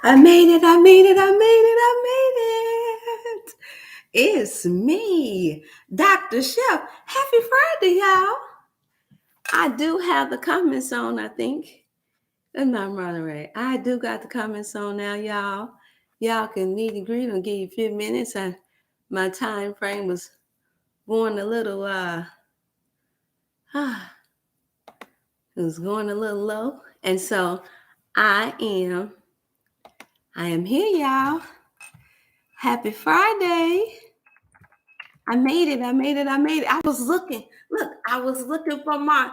I made it, I made it, I made it, I made it. It's me, Dr. Chef. Happy Friday, y'all. I do have the comments on, I think. That's not running right. I do got the comments on now, y'all. Y'all can meet and greet and give you a few minutes. And my time frame was going a little it was going a little low. And so I am I am here, y'all. Happy Friday. I made it. I made it. I made it. I was looking. Look, I was looking for my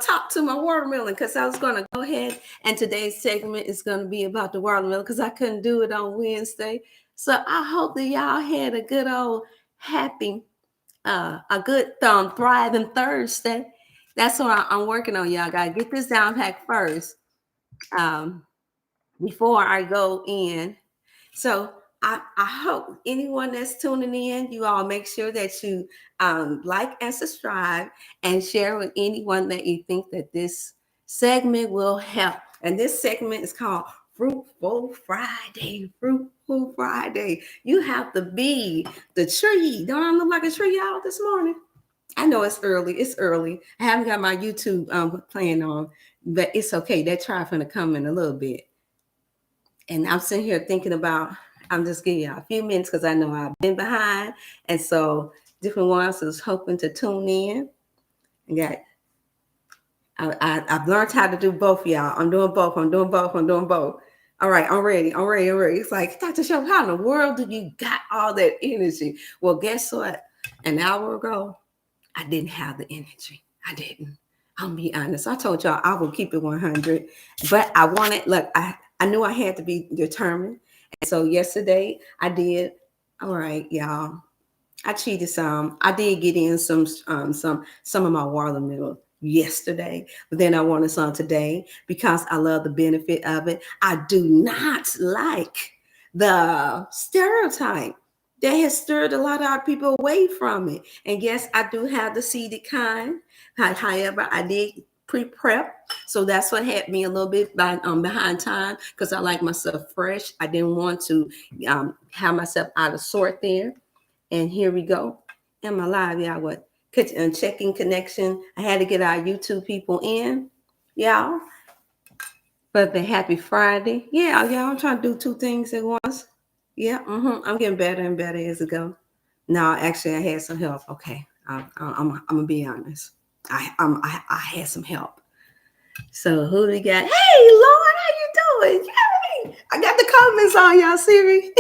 talk to my watermelon because I was going to go ahead. And today's segment is going to be about the watermelon because I couldn't do it on Wednesday. So I hope that y'all had a good old happy, a good thriving Thursday. That's what I'm working on, y'all. Got to get this down pack first before I go in. So I hope anyone that's tuning in, you all make sure that you like and subscribe and share with anyone that you think that this segment will help. And this segment is called Fruitful Friday. Fruitful Friday. You have to be the tree. Don't I look like a tree out this morning? I know it's early. It's early. I haven't got my YouTube playing on, but it's okay. That try finna come in a little bit. And I'm sitting here thinking about, I'm just giving y'all a few minutes because I know I've been behind. And so different ones is hoping to tune in. And got I've learned how to do both, y'all. I'm doing both. I'm doing both. I'm doing both. All right, I'm ready. I'm ready. I'm ready. It's like, Dr. Show, how in the world do you got all that energy? Well, guess what? An hour ago, I didn't have the energy. I didn't. I'll be honest. I told y'all I will keep it 100, but I wanted, look, I knew I had to be determined. And so yesterday I did. All right, y'all. I cheated some. I did get in some of my watermelon yesterday, but then I wanted some today because I love the benefit of it. I do not like the stereotype that has stirred a lot of our people away from it. And yes, I do have the seeded kind. However, I did pre-prep, so that's what had me a little bit behind time because I like myself fresh. I didn't want to have myself out of sort there. And here we go. Am I live, y'all? What? Checking connection. I had to get our YouTube people in, y'all. But the happy Friday. Yeah, y'all. I'm trying to do two things at once. Yeah, I'm getting better and better as it go. No, actually, I had some help. Okay, I'm gonna be honest. I had some help. So who do we got? Hey, Lord, how you doing? Yay! I got the comments on y'all. See me?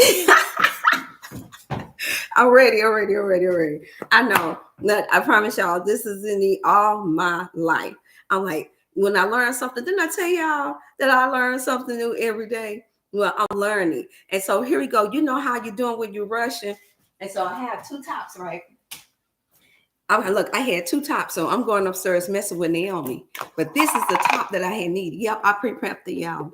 I'm ready. I know. Look, I promise y'all, this is in the all my life. I'm like, when I learn something, didn't I tell y'all that I learn something new every day? Well, I'm learning. And so here we go. You know how you're doing when you're rushing. And so I have two tops, right? Look, I had two tops, so I'm going upstairs messing with Naomi. But this is the top that I had needed. Yep, I pre-prepped it, y'all.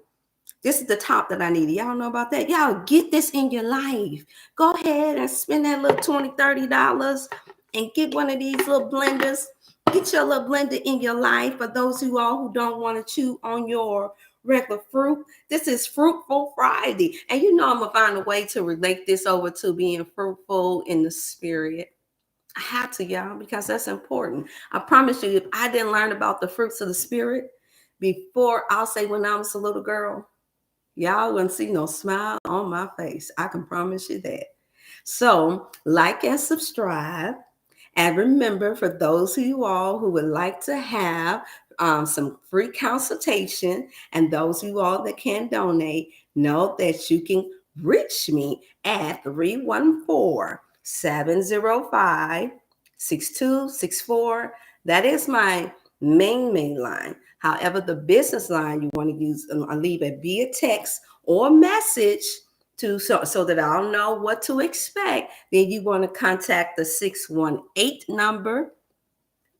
This is the top that I needed. Y'all know about that? Y'all get this in your life. Go ahead and spend that little $20, $30 and get one of these little blenders. Get your little blender in your life for those who don't want to chew on your regular fruit. This is Fruitful Friday. And you know I'm going to find a way to relate this over to being fruitful in the spirit. I have to, y'all, because that's important. I promise you, if I didn't learn about the fruits of the spirit before, I'll say when I was a little girl, y'all wouldn't see no smile on my face. I can promise you that. So, like and subscribe. And remember, for those of you all who would like to have some free consultation and those of you all that can donate, know that you can reach me at 314-705-6264. That is my main line. However, the business line you want to use, I'll leave it via text or message so that I'll know what to expect. Then you want to contact the 618 number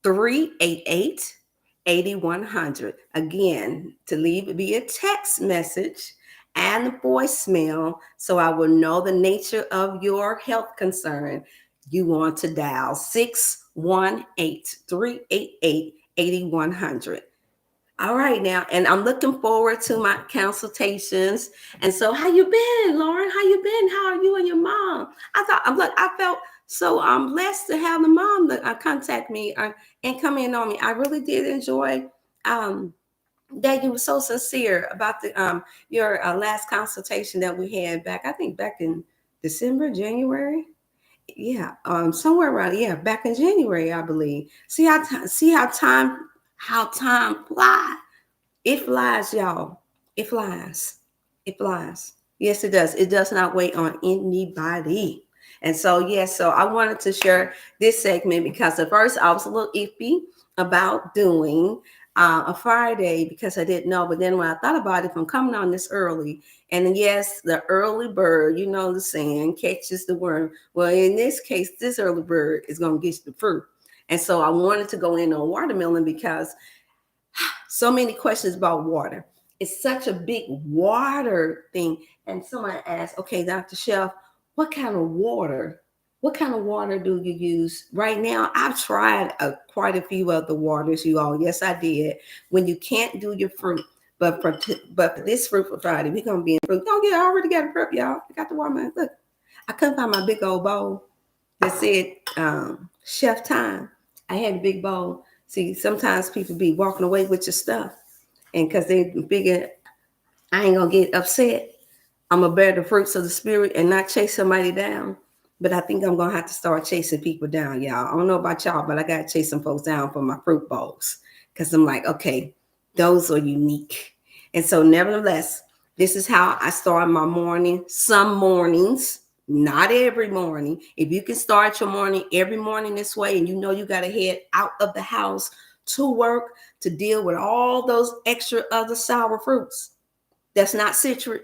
388-8100. Again, to leave it via text message and voicemail so I will know the nature of your health concern. You want to dial 618-388-8100. All right now, and I'm looking forward to my consultations. And so, how you been, Lauren? How you been? How are you and your mom? I felt so blessed to have the mom that contact me and come in on me. I really did enjoy um that you were so sincere about the your last consultation that we had back. I think back in December, January. Yeah, somewhere around, yeah, back in January, I believe. See how time flies. It flies, y'all. It flies. It flies. Yes, it does. It does not wait on anybody. And so, yes, so I wanted to share this segment because at first I was a little iffy about doing a Friday because I didn't know. But then when I thought about it, if I'm coming on this early, and yes, the early bird, you know the saying, catches the worm. Well, in this case, this early bird is going to get the fruit. And so I wanted to go in on watermelon because so many questions about water. It's such a big water thing. And someone asked, okay, Dr. Chef, what kind of water? What kind of water do you use right now? I've tried quite a few of the waters, you all. Yes, I did. When you can't do your fruit, but for this Fruitful Friday, we're gonna be in fruit. Oh yeah, I already got a fruit, y'all. I got the watermelon. Look, I couldn't find my big old bowl that said chef time. I had a big bowl. See, sometimes people be walking away with your stuff, and because they figure I ain't gonna get upset, I'm gonna bear the fruits of the spirit and not chase somebody down. But I think I'm gonna have to start chasing people down, y'all. I don't know about y'all, but I gotta chase some folks down for my fruit bowls because I'm like, okay, those are unique. And so, nevertheless, this is how I start my morning. Some mornings, not every morning. If you can start your morning every morning this way, and you know you got to head out of the house to work to deal with all those extra other sour fruits that's not citric,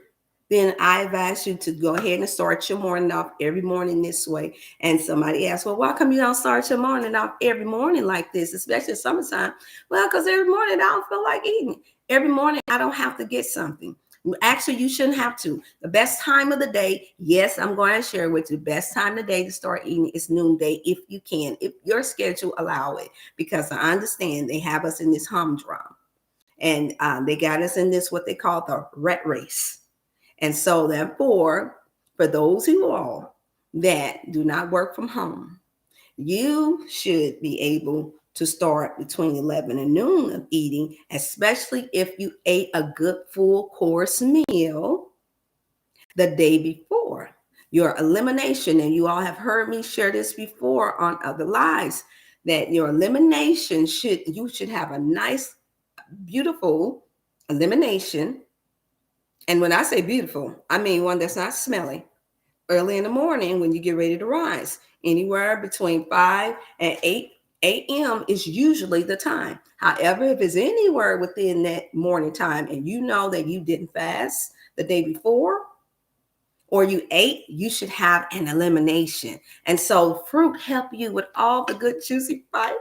then I advise you to go ahead and start your morning off every morning this way. And somebody asked, well, why come you don't start your morning off every morning like this, especially summertime? Well, because every morning I don't feel like eating. Every morning I don't have to get something. Actually, you shouldn't have to. The best time of the day, yes, I'm going to share with you. The best time of the day to start eating is noonday if you can, if your schedule allow it, because I understand they have us in this humdrum. And they got us in this, what they call the rat race. And so therefore, for those who all that do not work from home, you should be able to start between 11 and noon of eating, especially if you ate a good full course meal the day before. Your elimination, and you all have heard me share this before on other lives, that your elimination you should have a nice, beautiful elimination. And when I say beautiful, I mean one that's not smelly. Early in the morning when you get ready to rise, anywhere between 5 and 8 a.m. is usually the time. However, if it's anywhere within that morning time and you know that you didn't fast the day before or you ate, you should have an elimination. And so fruit help you with all the good juicy fiber.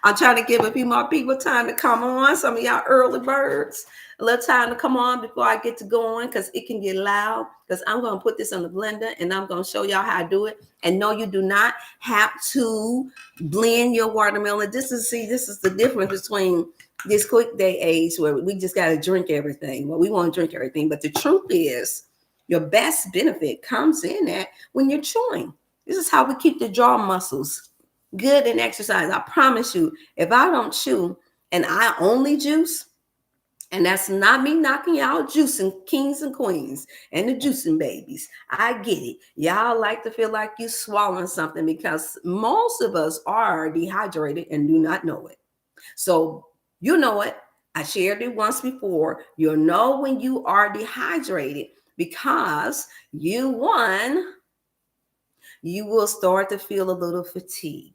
I'm trying to give a few more people time to come on. Some of y'all early birds, a little time to come on before I get to going because it can get loud. Because I'm going to put this in the blender and I'm going to show y'all how I do it. And no, you do not have to blend your watermelon. This is the difference between this quick day age where we just got to drink everything. Well, we want to drink everything. But the truth is, your best benefit comes in that when you're chewing. This is how we keep the jaw muscles good in exercise. I promise you, if I don't chew and I only juice, and that's not me knocking out juicing kings and queens and the juicing babies. I get it. Y'all like to feel like you swallowing something because most of us are dehydrated and do not know it. So you know it. I shared it once before. You'll know when you are dehydrated because you will start to feel a little fatigue.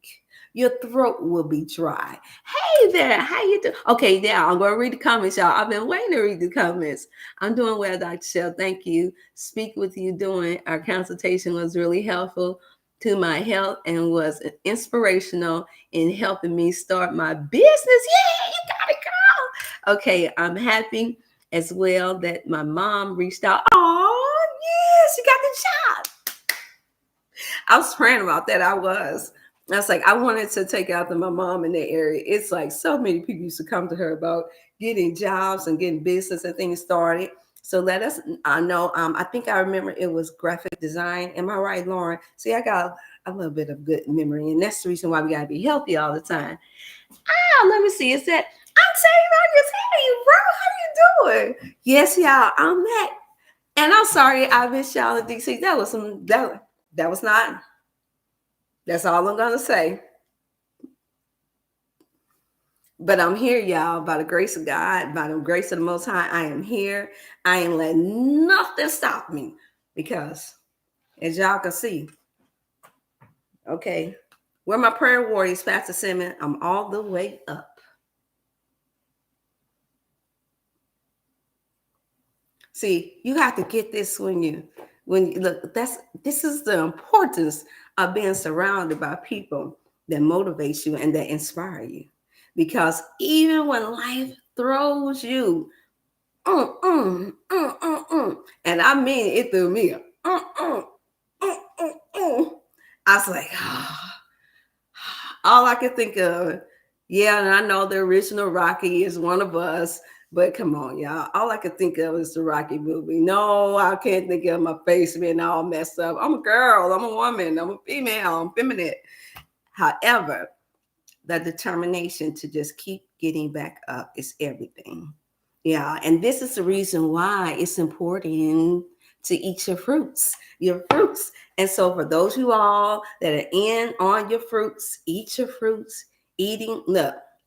Your throat will be dry. Hey there, how you doing? Okay, now I'm going to read the comments, y'all. I've been waiting to read the comments. I'm doing well, Dr. Chef. Thank you. Speak with you during our consultation was really helpful to my health and was inspirational in helping me start my business. Yeah, you got it, girl. Okay, I'm happy as well that my mom reached out. Oh, yes, you got the job. I was praying about that. I was. I was like, I wanted to take after my mom in that area. It's like so many people used to come to her about getting jobs and getting business and things started. So let us, I know, I think I remember it was graphic design. Am I right, Lauren? See, I got a little bit of good memory, and that's the reason why we got to be healthy all the time. Ah, let me see. Is that I'm saying I just hear you, bro. How you doing? Yes, y'all. I'm back, and I'm sorry I missed y'all at DC. That was some that was not. That's all I'm gonna say. But I'm here, y'all, by the grace of God, by the grace of the Most High. I am here. I ain't letting nothing stop me because, as y'all can see, okay, where my prayer warriors, Pastor Simmons, I'm all the way up. See, you have to get this when you look. This is the importance of being surrounded by people that motivate you and that inspire you, because even when life throws you and I mean it threw me. I was like, all I could think of, yeah, and I know the original Rocky is one of us, but come on, y'all. All I could think of is the Rocky movie. No, I can't think of my face being all messed up. I'm a girl, I'm a woman, I'm a female, I'm feminine. However, the determination to just keep getting back up is everything. Yeah, and this is the reason why it's important to eat your fruits, your fruits. And so for those you all that are in on your fruits, eat your fruits, eating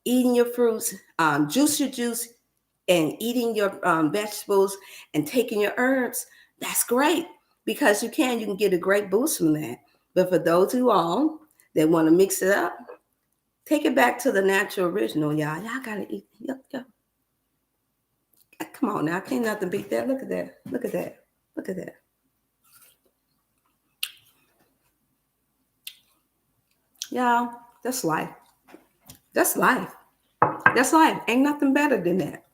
your fruits, juice your juice, and eating your vegetables and taking your herbs. That's great because you can get a great boost from that. But for those you all that want to mix it up, take it back to the natural original, y'all. Y'all gotta eat. Yo. Come on now, can't nothing beat that. Look at that. Look at that. Look at that. Y'all, that's life. That's life. That's life. Ain't nothing better than that.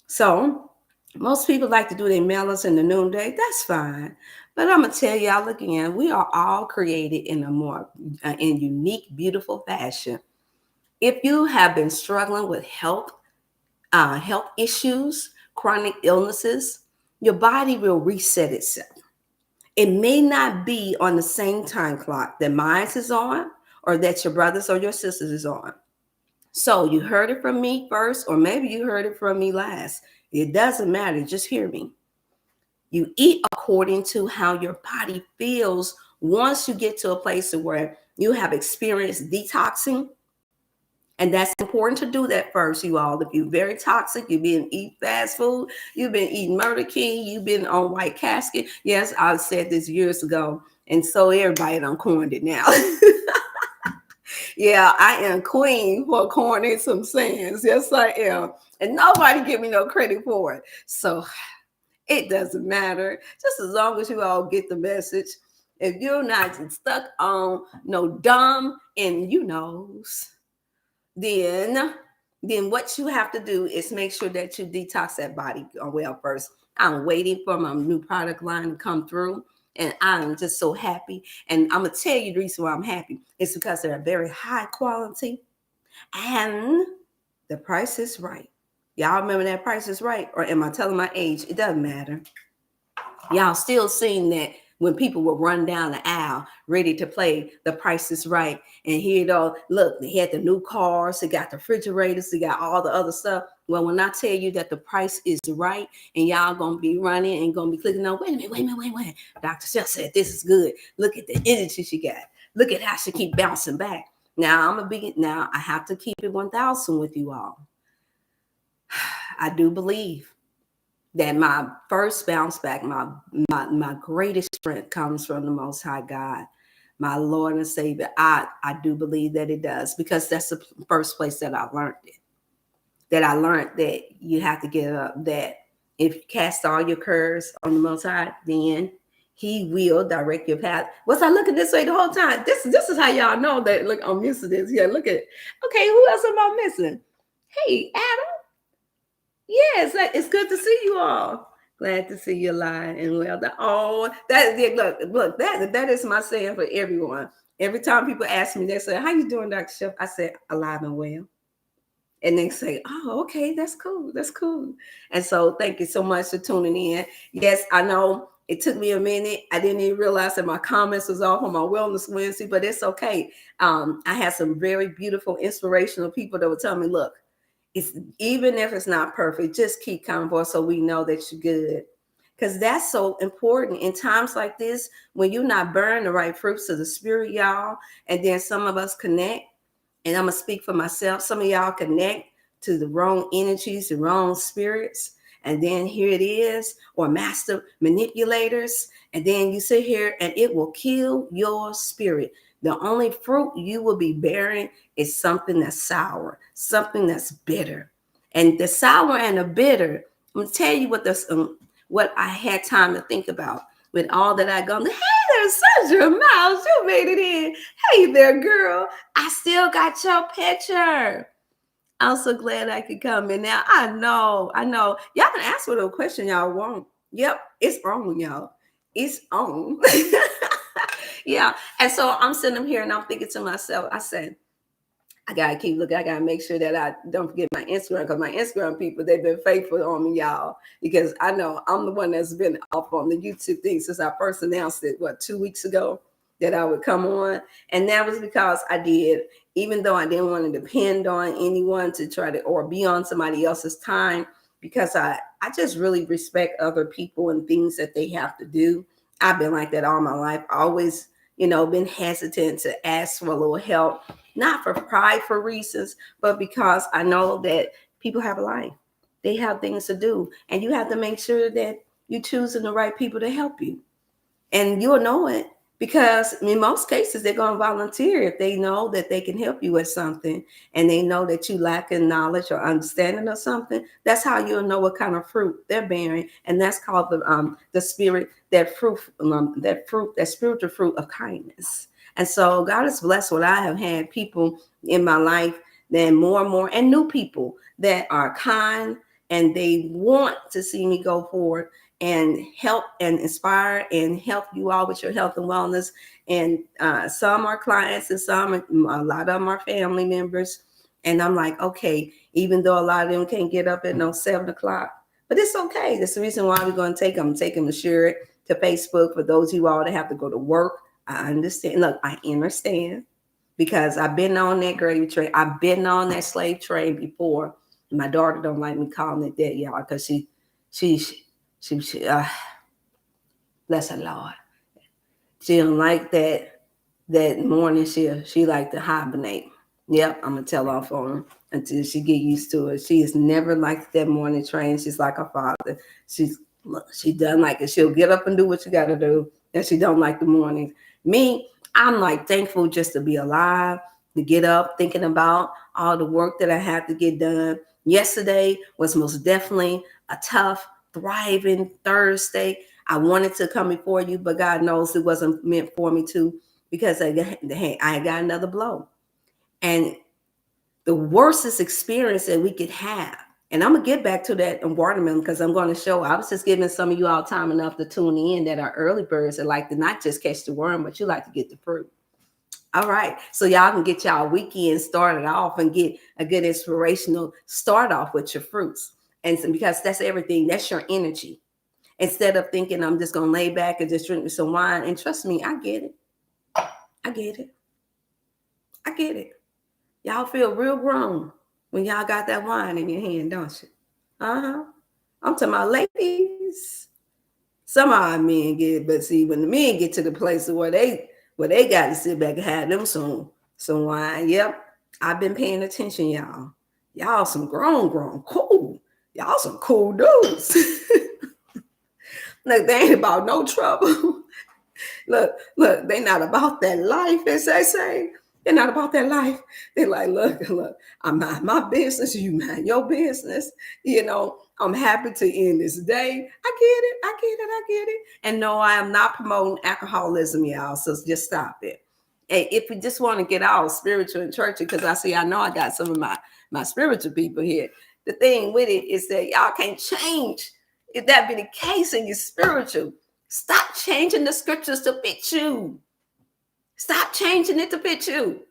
So most people like to do their melons in the noonday. That's fine. But I'm gonna tell y'all again, we are all created in a more in unique, beautiful fashion. If you have been struggling with health issues, chronic illnesses, your body will reset itself. It may not be on the same time clock that mine is on or that your brothers or your sisters is on. So you heard it from me first, or maybe you heard it from me last. It doesn't matter. Just hear me. You eat according to how your body feels once you get to a place where you have experienced detoxing. And that's important to do that first, you all. If you're very toxic, you've been eating fast food, you've been eating Murder King, you've been on White Casket. Yes, I said this years ago. And so everybody done coined it now. Yeah, I am queen for coining some sayings. Yes, I am. And nobody give me no credit for it. So it doesn't matter. Just as long as you all get the message. If you're not stuck on no dumb and you knows, then what you have to do is make sure that you detox that body well first. I'm waiting for my new product line to come through, and I'm just so happy. And I'm gonna tell you the reason why I'm happy. It's because they're very high quality and the price is right. Y'all remember that Price is Right? Or am I telling my age? It doesn't matter. Y'all still seeing that when people would run down the aisle ready to play The Price is Right. And here it all, look, they had the new cars, they got the refrigerators, they got all the other stuff. Well, when I tell you that the price is right and y'all gonna be running and gonna be clicking on, wait. Dr.Chef said this is good. Look at the energy she got. Look at how she keep bouncing back. Now I have to keep it 1,000 with you all. I do believe that my first bounce back, my greatest strength comes from the Most High God, my Lord and Savior. I do believe that it does, because that's the first place that I learned it. That I learned that you have to get up, that if you cast all your cares on the Most High, then He will direct your path. Was I looking this way the whole time? This is how y'all know that. Look, I'm missing this. Yeah, look at it. Okay, who else am I missing? Hey, Adam. Yes, it's good to see you all. Glad to see you alive and well. That look, that is my saying for everyone. Every time people ask me, they say, "How you doing, Dr. Chef?" I say, "Alive and well." And they say, "Oh, okay, that's cool. That's cool." And so thank you so much for tuning in. Yes, I know it took me a minute. I didn't even realize that my comments was off on my Wellness Wednesday, but it's okay. I had some very beautiful, inspirational people that would tell me, look, it's even if it's not perfect, just keep coming for so we know that you're good. Because that's so important in times like this when you're not burning the right fruits of the spirit, y'all. And then some of us connect, and I'm gonna speak for myself. Some of y'all connect to the wrong energies, the wrong spirits, and then here it is, or master manipulators, and then you sit here and it will kill your spirit. The only fruit you will be bearing is something that's sour, something that's bitter. And the sour and the bitter, I'm gonna tell you what I had time to think about with all that I gone. Hey there's Sandra Miles, you made it in. Hey there, girl. I still got your picture. I'm so glad I could come in now. I know. Y'all can ask whatever question y'all want. Yep, it's on, y'all. It's on. Yeah. And so I'm sitting here and I'm thinking to myself, I said, I gotta keep looking. I gotta make sure that I don't forget my Instagram, because my Instagram people, they've been faithful on me, y'all. Because I know I'm the one that's been off on the YouTube thing since I first announced it, 2 weeks ago, that I would come on. And that was because I did, even though I didn't want to depend on anyone to try to or be on somebody else's time, because I just really respect other people and things that they have to do. I've been like that all my life. Always, been hesitant to ask for a little help, not for prideful reasons, but because I know that people have a life. They have things to do. And you have to make sure that you're choosing the right people to help you. And you'll know it because in most cases, they're going to volunteer if they know that they can help you with something and they know that you lack in knowledge or understanding of something. That's how you'll know what kind of fruit they're bearing. And that's called the spirit, that spiritual fruit of kindness. And so God has blessed what I have had people in my life, then more and more, and new people that are kind and they want to see me go forward and help and inspire and help you all with your health and wellness. And some are clients and a lot of them are family members. And I'm like, okay, even though a lot of them can't get up at 7 o'clock, but it's okay. That's the reason why we're going to take them to share it to Facebook for those of you all that have to go to work. I understand. Look, I understand because I've been on that gravy train. I've been on that slave train before. My daughter don't like me calling it that, y'all, because she bless her Lord. She don't like that morning. She like to hibernate. Yep, I'm gonna tell off on her until she get used to it. She is never like that morning train. She's like her father. She doesn't like it. She'll get up and do what you got to do, and she don't like the mornings. Me, I'm like thankful just to be alive, to get up, thinking about all the work that I had to get done. Yesterday was most definitely a tough, thriving Thursday. I wanted to come before you, but God knows it wasn't meant for me to, because I got another blow. And the worstest experience that we could have, and I'm going to get back to that in watermelon because I'm going to show, I was just giving some of you all time enough to tune in that are early birds that like to not just catch the worm, but you like to get the fruit. All right. So y'all can get y'all weekend started off and get a good inspirational start off with your fruits. And so, because that's everything, that's your energy. Instead of thinking I'm just going to lay back and just drink me some wine. And trust me, I get it. I get it. I get it. Y'all feel real grown when y'all got that wine in your hand, don't you? Uh-huh. I'm talking about ladies. Some of our men get it, but see, when the men get to the place where they got to sit back and have them some wine. Yep. I've been paying attention, y'all. Y'all some grown, cool. Y'all some cool dudes. Look, they ain't about no trouble. look, they not about that life, as they say. They're not about that life. They're like, look, I mind my business, you mind your business. I'm happy to end this day. I get it. And no, I am not promoting alcoholism, y'all. So just stop it. And if we just want to get all spiritual and churchy, because I know I got some of my spiritual people here. The thing with it is that y'all can't change. If that be the case and you're spiritual, stop changing the scriptures to fit you. Stop changing it to fit you.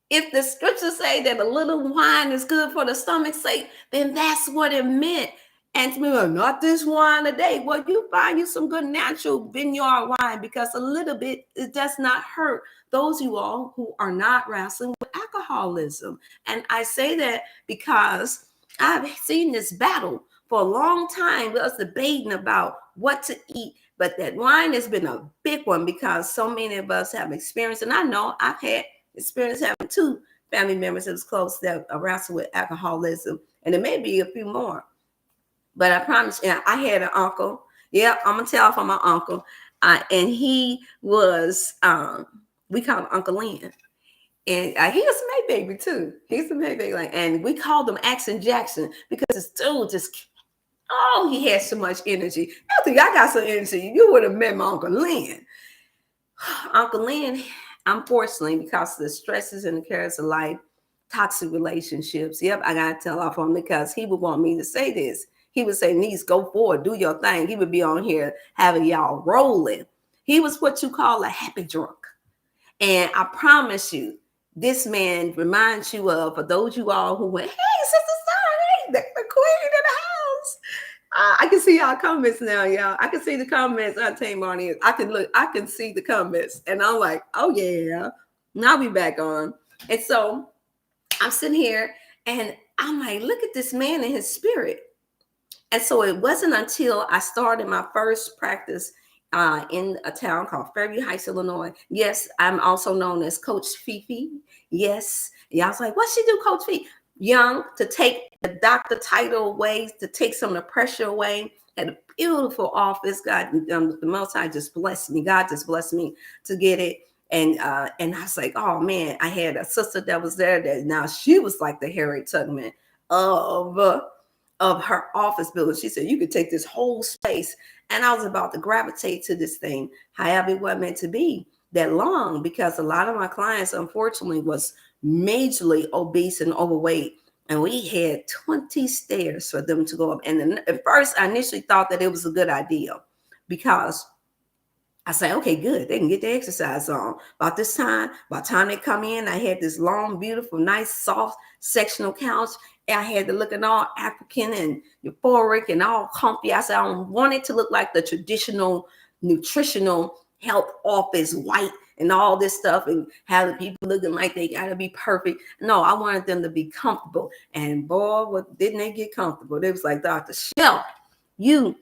If the scriptures say that a little wine is good for the stomach's sake, then that's what it meant. And to me, like, not this wine today. Well, you find you some good natural vineyard wine, because a little bit, it does not hurt those you all who are not wrestling with alcoholism. And I say that because I've seen this battle for a long time. We was debating about what to eat, but that wine has been a big one because so many of us have experienced, and I know I've had experience having two family members that was close that wrestle with alcoholism, and there may be a few more. But I promise you, I had an uncle. Yeah, I'm gonna tell from my uncle, and he was we call him Uncle Lynn, and he was a May baby too. He's a May baby, and we called him Action Jackson because this dude just, oh, he had so much energy. I think I got some energy. You would have met my Uncle Lynn. Uncle Lynn, unfortunately, because of the stresses and the cares of life, toxic relationships. Yep, I gotta tell off on him because he would want me to say this. He would say, "Niece, go forward, do your thing." He would be on here having y'all rolling. He was what you call a happy drunk. And I promise you, this man reminds you of, for those you all who went, "Hey, Sister Star, hey, the queen in the house." I can see y'all comments now, y'all. I can see the comments. I tell you, Marnie, I can look, I can see the comments, and I'm like, oh yeah, now we back on. And so I'm sitting here, and I'm like, look at this man and his spirit. And so it wasn't until I started my first practice in a town called Fairview Heights, Illinois. Yes, I'm also known as Coach Fifi. Yes, y'all was like, what she do, Coach Fifi? Young, to take the doctor title away, to take some of the pressure away. Had a beautiful office. God, the Most High just blessed me. God just blessed me to get it. And I was like, oh man, I had a sister that was there that now she was like the Harriet Tubman of her office building. She said, you could take this whole space. And I was about to gravitate to this thing. However, it wasn't meant to be that long because a lot of my clients, unfortunately, was majorly obese and overweight. And we had 20 stairs for them to go up. And then at first, I initially thought that it was a good idea because I say, okay, good. They can get their exercise on. By the time they come in, I had this long, beautiful, nice, soft sectional couch. And I had to look at all African and euphoric and all comfy. I said, I don't want it to look like the traditional nutritional health office, white and all this stuff, and have the people looking like they got to be perfect. No, I wanted them to be comfortable. And boy, what didn't they get comfortable? They was like, Dr. Chef, you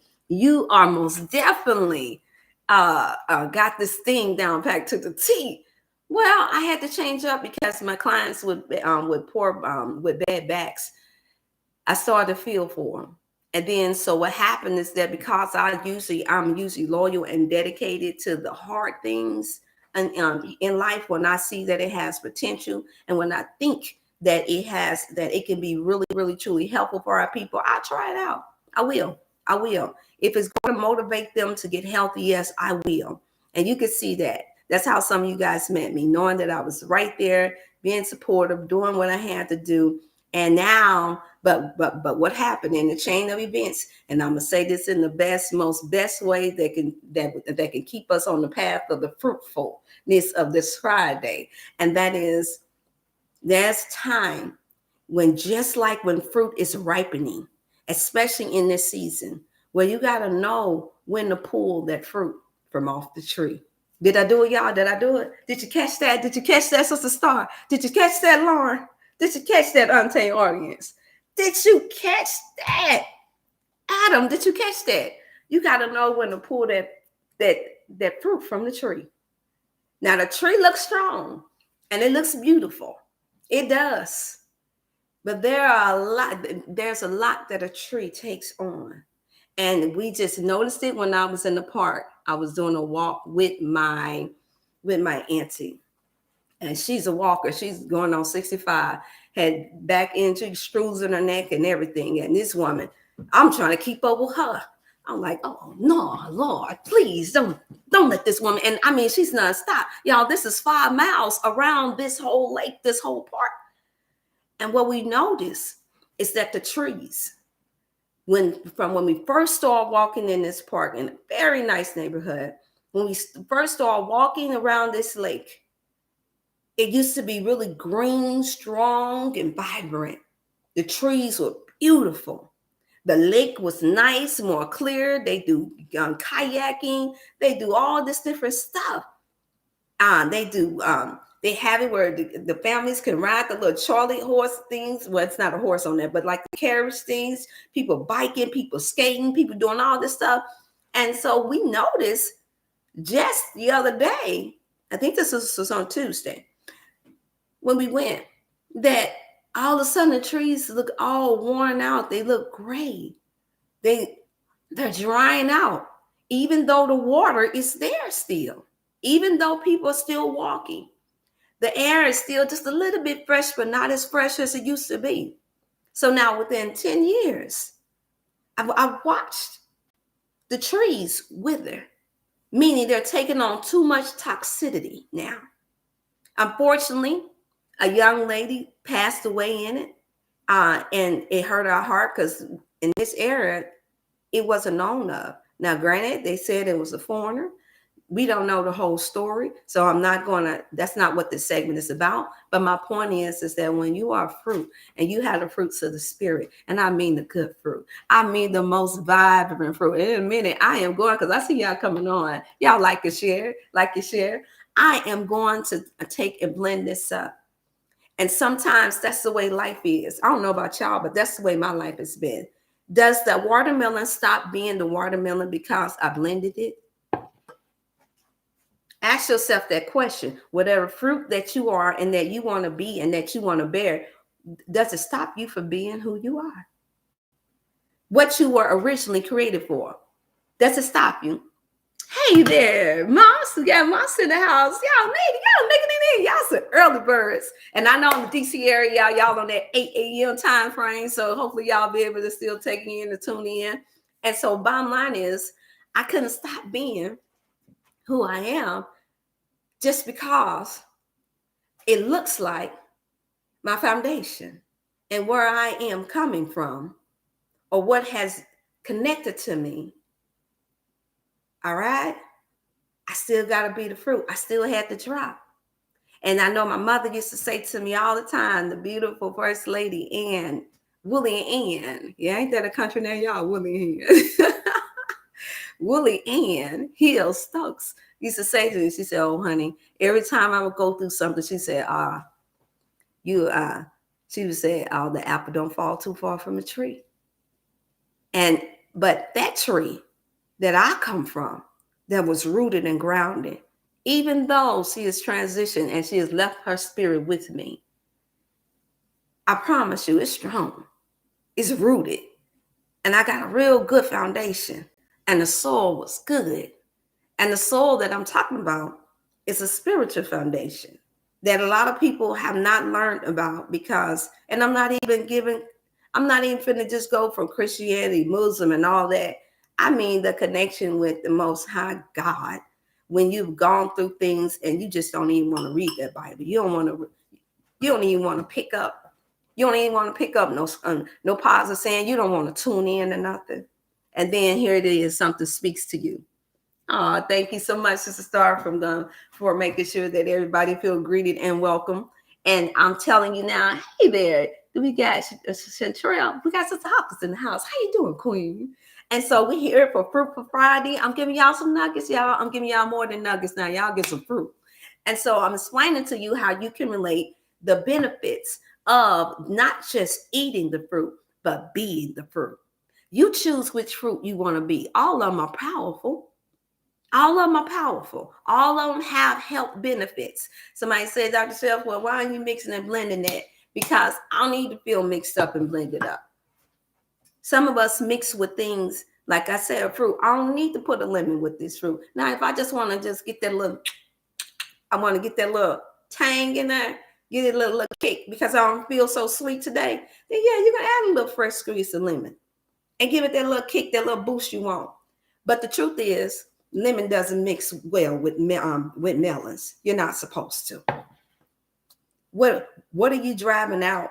are most definitely got this thing down packed to the T. Well, I had to change up because my clients with bad backs, I started to feel for them. And then so what happened is that because I'm usually loyal and dedicated to the hard things and in life, when I see that it has potential and when I think that it can be really, really, truly helpful for our people, I try it out. I will. If it's going to motivate them to get healthy, yes, I will. And you can see that. That's how some of you guys met me, knowing that I was right there, being supportive, doing what I had to do. And now, but what happened in the chain of events, and I'm gonna say this in the best way that can keep us on the path of the fruitfulness of this Friday. And that is, there's time when, just like when fruit is ripening, especially in this season, where you got to know when to pull that fruit from off the tree. Did I do it, y'all? Did I do it? Did you catch that? Did you catch that, Sister Star? Did you catch that, Lauren? Did you catch that, Untamed Audience? Did you catch that? Adam, did you catch that? You got to know when to pull that fruit from the tree. Now, the tree looks strong and it looks beautiful. It does. But there's a lot that a tree takes on. And we just noticed it when I was in the park. I was doing a walk with my auntie. And she's a walker. She's going on 65, had back injury, screws in her neck and everything. And this woman, I'm trying to keep up with her. I'm like, oh no, Lord, please don't let this woman. And I mean, she's nonstop. Y'all, this is 5 miles around this whole lake, this whole park. And what we notice is that the trees, when we first started walking in this park, in a very nice neighborhood, when we first started walking around this lake, It used to be really green, strong, and vibrant. The trees were beautiful. The lake was nice, more clear. They do kayaking. They do all this different stuff. They do. They have it where the families can ride the little Charlie horse things. Well, it's not a horse on there, but like the carriage things. People biking, people skating, people doing all this stuff. And so we noticed just the other day. I think this was on Tuesday when we went, that all of a sudden the trees look all worn out. They look gray. They're drying out, even though the water is there still, even though people are still walking. The air is still just a little bit fresh, but not as fresh as it used to be. So now within 10 years, I've watched the trees wither, meaning they're taking on too much toxicity now. Unfortunately, a young lady passed away in it, and it hurt our heart because in this area, it wasn't known of. Now, granted, they said it was a foreigner. We don't know the whole story, so I'm not going to, that's not what this segment is about. But my point is that when you are fruit and you have the fruits of the spirit, and I mean the good fruit, I mean the most vibrant fruit. In a minute, I am going, because I see y'all coming on. Y'all like and share. I am going to take and blend this up. And sometimes that's the way life is. I don't know about y'all, but that's the way my life has been. Does the watermelon stop being the watermelon because I blended it? Ask yourself that question. Whatever fruit that you are and that you want to be and that you want to bear, does it stop you from being who you are? What you were originally created for? Does it stop you? Hey there, Moss. Yeah, Moss in the house. Y'all making it in. Y'all some early birds. And I know in the DC area, y'all on that 8 a.m. time frame. So hopefully y'all be able to still take in and tune in. And so bottom line is, I couldn't stop being who I am just because it looks like my foundation and where I am coming from or what has connected to me. All right? I still got to be the fruit. I still had to drop. And I know my mother used to say to me all the time, the beautiful First Lady Ann, Willie Ann. Yeah, ain't that a country name, y'all? Willie Ann. Willie Ann Hill Stokes used to say to me, she said, oh, honey, every time I would go through something, she said, she would say, oh, the apple don't fall too far from the tree. But that tree that I come from, that was rooted and grounded, even though she has transitioned and she has left her spirit with me, I promise you, it's strong. It's rooted. And I got a real good foundation. And the soil was good. And the soil that I'm talking about is a spiritual foundation that a lot of people have not learned about because, and I'm not even finna just go from Christianity, Muslim, and all that. I mean the connection with the Most High God. When you've gone through things and you just don't even want to read that Bible. You don't even want to pick up. You don't even want to pick up no positive saying. You don't want to tune in to nothing. And then here it is, something speaks to you. Oh, thank you so much, Sister Star, for making sure that everybody feel greeted and welcome. And I'm telling you now, hey there, we got Chantrell, we got Sister Hawkins in the house. How you doing, Queen? And so we're here for Fruitful Friday. I'm giving y'all some nuggets, y'all. I'm giving y'all more than nuggets now. Y'all get some fruit. And so I'm explaining to you how you can relate the benefits of not just eating the fruit, but being the fruit. You choose which fruit you want to be. All of them are powerful. All of them are powerful. All of them have health benefits. Somebody said, Dr. Chef, well, why are you mixing and blending that? Because I don't need to feel mixed up and blended up. Some of us mix with things, like I said, fruit. I don't need to put a lemon with this fruit. Now, if I just want to just get that little, I want to get that little tang in there, get it a little kick because I don't feel so sweet today, then yeah, you can add a little fresh squeeze of lemon and give it that little kick, that little boost you want. But the truth is, lemon doesn't mix well with melons. You're not supposed to. What are you driving out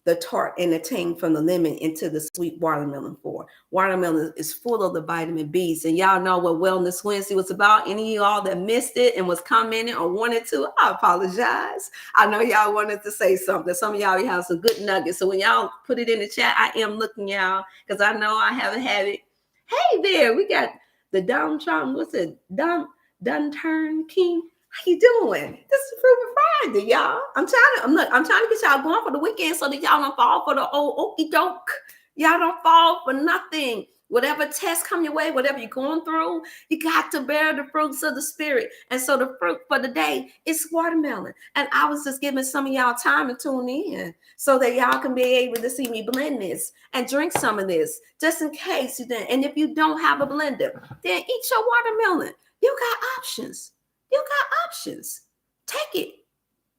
the tart and the tang from the lemon into the sweet watermelon for. Watermelon is full of the vitamin B's. And y'all know what Wellness Wednesday was about. Any of y'all that missed it and was commenting or wanted to, I apologize. I know y'all wanted to say something. Some of y'all have some good nuggets. So when y'all put it in the chat, I am looking, y'all, because I know I haven't had it. Hey there, we got the Dom, what's it? Dun Turn King. How you doing? This is Fruitful Friday, y'all. I'm trying to get y'all going for the weekend so that y'all don't fall for the old okey doke. Y'all don't fall for nothing. Whatever test come your way, whatever you're going through, you got to bear the fruits of the spirit. And so the fruit for the day is watermelon. And I was just giving some of y'all time to tune in so that y'all can be able to see me blend this and drink some of this, just in case you didn't. And if you don't have a blender, then eat your watermelon. You got options. You got options. Take it.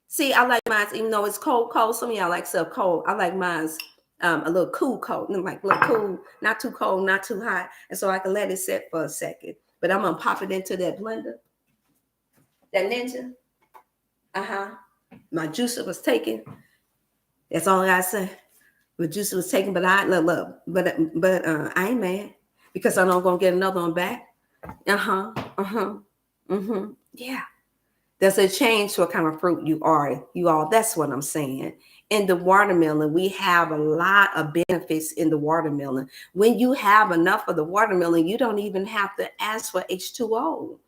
See, I like mine, even though it's cold. Some of y'all like stuff cold. I like mine a little cool cold. Like a little cool, not too cold, not too hot. And so I can let it set for a second. But I'm going to pop it into that blender. That Ninja. My juicer was taken. That's all I got to say. My juicer was taken, but I ain't mad because I know I'm going to get another one back. Yeah. There's a change to what kind of fruit you are. You all, that's what I'm saying. In the watermelon, we have a lot of benefits in the watermelon. When you have enough of the watermelon, you don't even have to ask for H2O.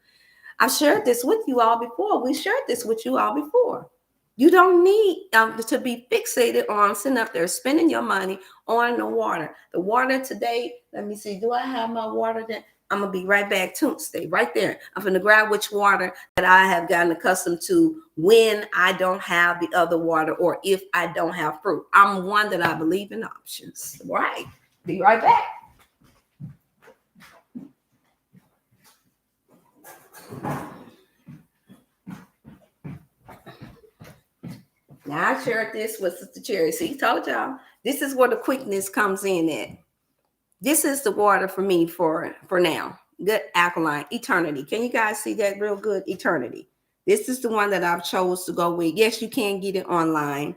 I've shared this with you all before. We shared this with you all before. You don't need to be fixated on sitting up there spending your money on the water. The water today, let me see, do I have my water there? I'm going to be right back. Stay right there. I'm going to grab which water that I have gotten accustomed to when I don't have the other water or if I don't have fruit. I'm one that I believe in options. Right. Be right back. Now, I shared this with Sister Cherry. See, told y'all, this is where the quickness comes in at. This is the water for me for now. Good alkaline, Eternity. Can you guys see that real good? Eternity. This is the one that I've chose to go with. Yes, you can get it online.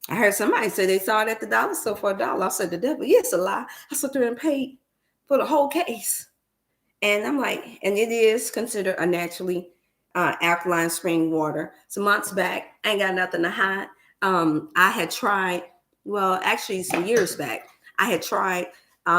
I heard somebody say they saw it at the dollar store for $1. I said, the devil, yes, a lie. I sat there and paid for the whole case. And I'm like, and it is considered a naturally alkaline spring water. Some months back, I ain't got nothing to hide. I had tried, well, actually some years back, I had tried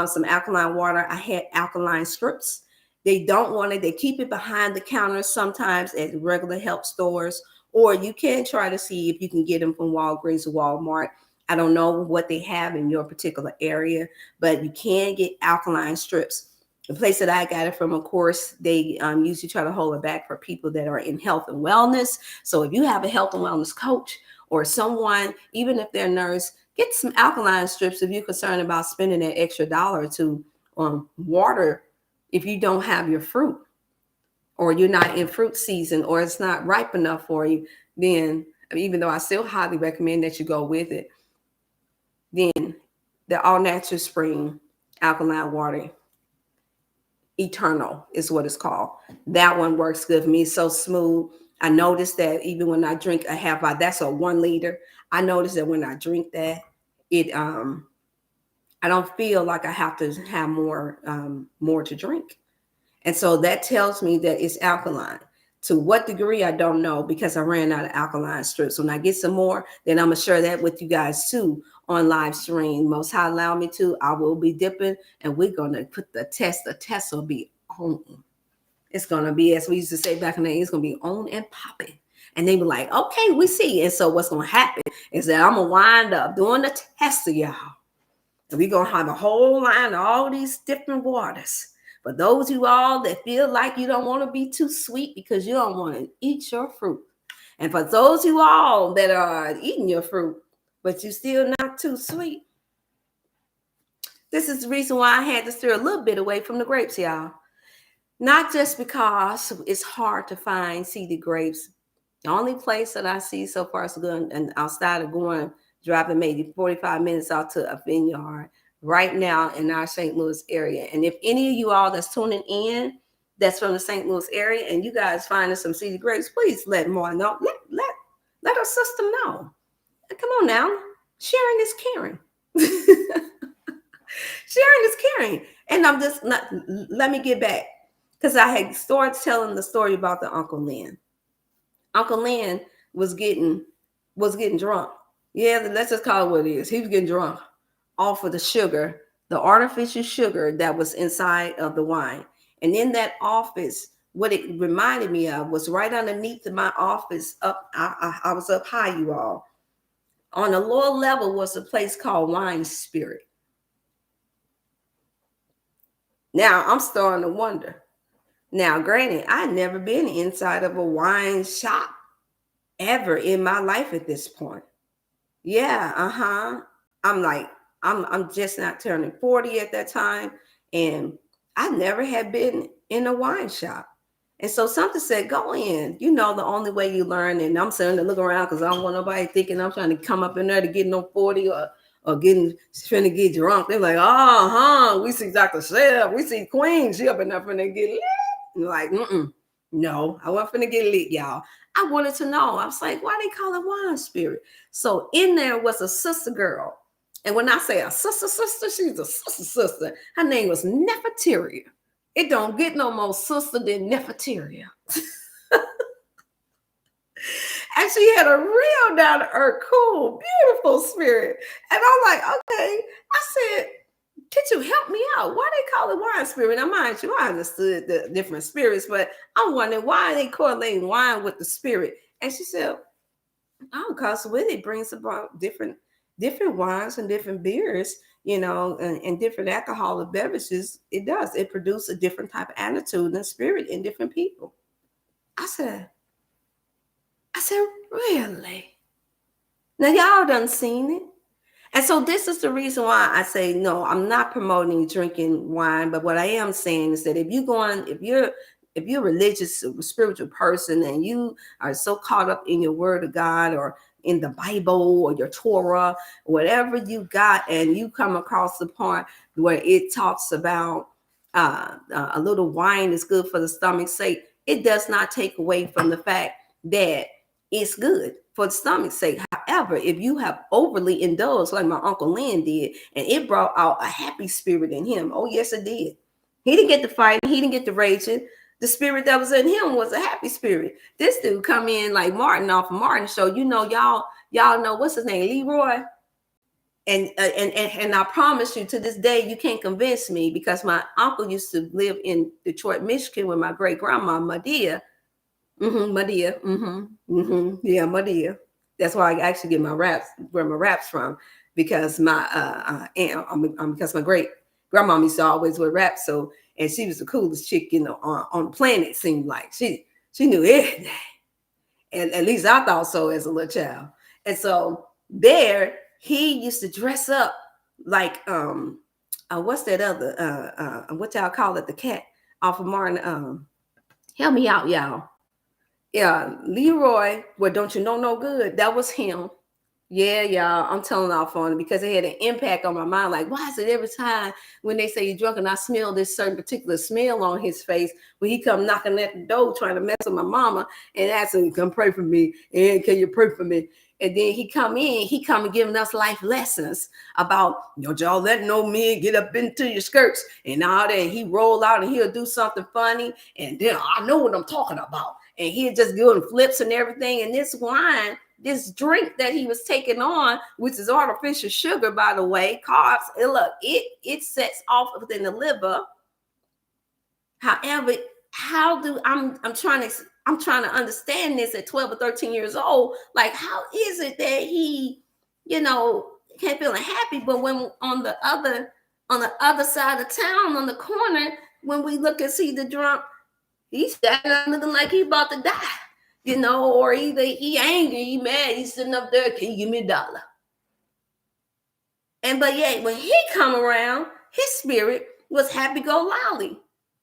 some alkaline water. I had alkaline strips. They don't want it. They keep it behind the counter sometimes at regular health stores, or you can try to see if you can get them from Walgreens or Walmart. I don't know what they have in your particular area, but you can get alkaline strips. The place that I got it from, of course, they usually try to hold it back for people that are in health and wellness. So if you have a health and wellness coach or someone, even if they're a nurse, get some alkaline strips if you're concerned about spending that extra dollar or two on water if you don't have your fruit or you're not in fruit season or it's not ripe enough for you. Then, even though I still highly recommend that you go with it, then the all natural spring alkaline water, Eternal is what it's called. That one works good for me. So smooth. I noticed that even when I drink a half, that's a 1 liter. I noticed that when I drink that, it I don't feel like I have to have more to drink. And so that tells me that it's alkaline. To what degree, I don't know, because I ran out of alkaline strips. When I get some more, then I'm going to share that with you guys too on live stream. Most High allow me to, I will be dipping and we're going to put the test will be on. It's going to be, as we used to say back in the day, it's going to be on and popping. And they be like, okay, we see. And so what's going to happen is that I'm going to wind up doing the test of y'all. And we're going to have a whole line of all these different waters. For those of you all that feel like you don't want to be too sweet because you don't want to eat your fruit. And for those of you all that are eating your fruit, but you still not too sweet. This is the reason why I had to steer a little bit away from the grapes, y'all. Not just because it's hard to find seeded grapes. The only place that I see so far is good, and outside of driving maybe 45 minutes out to a vineyard right now in our St. Louis area. And if any of you all that's tuning in, that's from the St. Louis area, and you guys finding some seeded grapes, please let more know. Let our sister know. Come on now. Sharing is caring. Sharing is caring. And I'm just not, let me get back. Because I had started telling the story about the Uncle Lynn. Uncle Lynn was getting drunk. Yeah, let's just call it what it is. He was getting drunk off of the sugar, the artificial sugar that was inside of the wine. And in that office, what it reminded me of was right underneath my office. Up, I was up high, you all. On the lower level was a place called Wine Spirit. Now I'm starting to wonder. Now, granted, I'd never been inside of a wine shop ever in my life at this point. Yeah, uh-huh. I'm like, I'm just not turning 40 at that time. And I never had been in a wine shop. And so something said, go in. You know, the only way you learn. And I'm starting to look around because I don't want nobody thinking I'm trying to come up in there to get no 40 or getting trying to get drunk. They're like, we see Dr. Chef, we see Queen. She up in there finna get lit. And like, no, I wasn't finna get lit, y'all. I wanted to know. I was like, why they call it Wine Spirit? So in there was a sister girl. And when I say a sister, she's a sister. Her name was Nefertaria. It don't get no more sister than Nefertaria. And she had a real down to earth, cool, beautiful spirit. And I'm like, okay. I said, could you help me out? Why they call it wine spirit? Now, mind you, I understood the different spirits, but I'm wondering why they correlate wine with the spirit. And she said, oh, because with it brings about different wines and different beers, you know, and different alcoholic beverages. It does. It produces a different type of attitude and spirit in different people. I said, really? Now y'all done seen it. And so this is the reason why I say, no, I'm not promoting drinking wine. But what I am saying is that if you're a religious, spiritual person and you are so caught up in your word of God or in the Bible or your Torah, whatever you got, and you come across the part where it talks about a little wine is good for the stomach's sake, it does not take away from the fact that it's good for the stomach's sake. However, if you have overly indulged, like my Uncle Lynn did, and it brought out a happy spirit in him, oh yes, it did. He didn't get the fighting, he didn't get the raging. The spirit that was in him was a happy spirit. This dude come in like Martin off of Martin show. You know, y'all know what's his name, Leroy. And I promise you, to this day, you can't convince me because my uncle used to live in Detroit, Michigan, with my great grandma, Madia. Madia. Yeah, Madia. That's why I actually get my raps, where my raps from, because my aunt, because my great grandma used to always wear raps. So, and she was the coolest chick, you know, on the planet. Seemed like she knew everything, and at least I thought so as a little child. And so there, he used to dress up like what's that other what y'all call it, the cat off of Martin. Help me out, y'all. Yeah, Leroy, well, don't you know no good? That was him. Yeah, y'all, I'm telling off on it because it had an impact on my mind. Like, why is it every time when they say you're drunk and I smell this certain particular smell on his face when he come knocking at the door trying to mess with my mama and asking, come pray for me, and can you pray for me? And then he come and giving us life lessons about, don't y'all let no men get up into your skirts and all that. He roll out and he'll do something funny, and then I know what I'm talking about. And he'll just doing flips and everything. And this wine, this drink that he was taking on, which is artificial sugar, by the way, carbs, it sets off within the liver. However, I'm trying to understand this at 12 or 13 years old. Like, how is it that he, you know, can't feeling happy, but when on the other side of town, on the corner, when we look and see the drunk, he's standing up looking like he about to die, you know, or either he angry, he mad, he's sitting up there, can you give me $1? And but yet when he come around, his spirit was happy go lolly.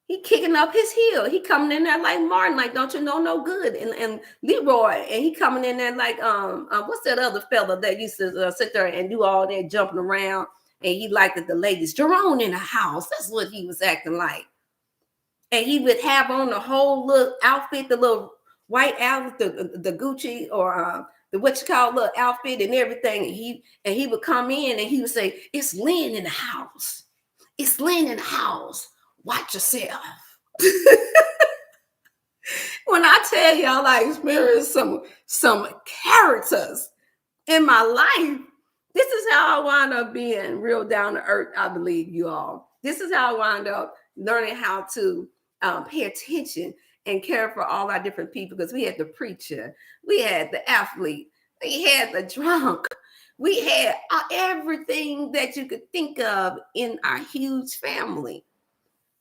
He kicking up his heel. He coming in there like Martin, like don't you know no good, and Leroy, and he coming in there like what's that other fella that used to sit there and do all that jumping around, and he liked that the ladies Jerome in the house. That's what he was acting like. And he would have on the whole little outfit, the little white outfit, the Gucci or the what you call little outfit and everything. And he would come in and he would say, "It's Lynn in the house. It's Lynn in the house. Watch yourself." When I tell y'all I experienced some characters in my life, this is how I wound up being real down to earth. I believe you all. This is how I wound up learning how to pay attention and care for all our different people, because we had the preacher, we had the athlete, we had the drunk, we had everything that you could think of in our huge family.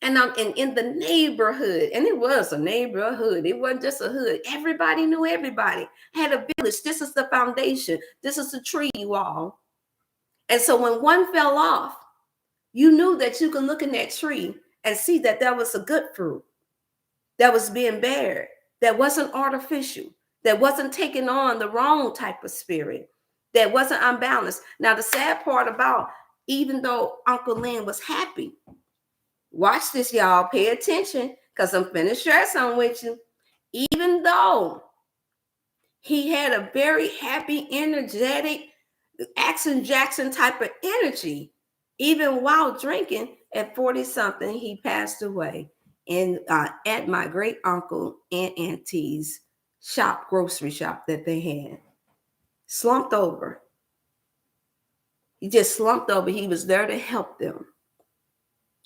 And I'm in the neighborhood, and it was a neighborhood. It wasn't just a hood. Everybody knew everybody. Had a village. This is the foundation. This is the tree, you all. And so when one fell off, you knew that you could look in that tree and see that that was a good fruit that was being bared, that wasn't artificial, that wasn't taking on the wrong type of spirit, that wasn't unbalanced. Now, the sad part about, even though Uncle Lynn was happy, watch this, y'all. Pay attention, because I'm finna share something with you. Even though he had a very happy, energetic, Action Jackson type of energy, even while drinking, at 40 something, he passed away at my great uncle and auntie's shop, grocery shop that they had. Slumped over. He just slumped over. He was there to help them.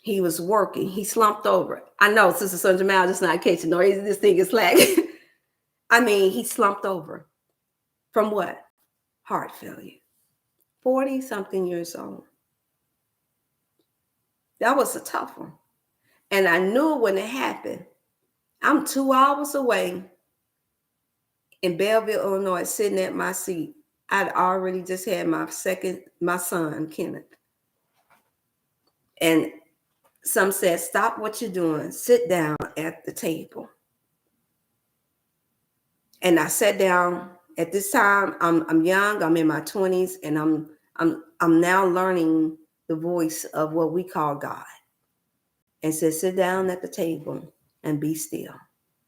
He was working. He slumped over. I know, Sister Sandra Mal, just not catching. No, this thing is slacking. I mean, he slumped over. From what? Heart failure. 40 something years old. That was a tough one. And I knew when it happened. I'm 2 hours away in Belleville, Illinois, sitting at my seat. I'd already just had my son, Kenneth. And some said, "Stop what you're doing. Sit down at the table." And I sat down. At this time, I'm young. I'm in my 20s, and I'm now learning the voice of what we call God. And said, "Sit down at the table and be still."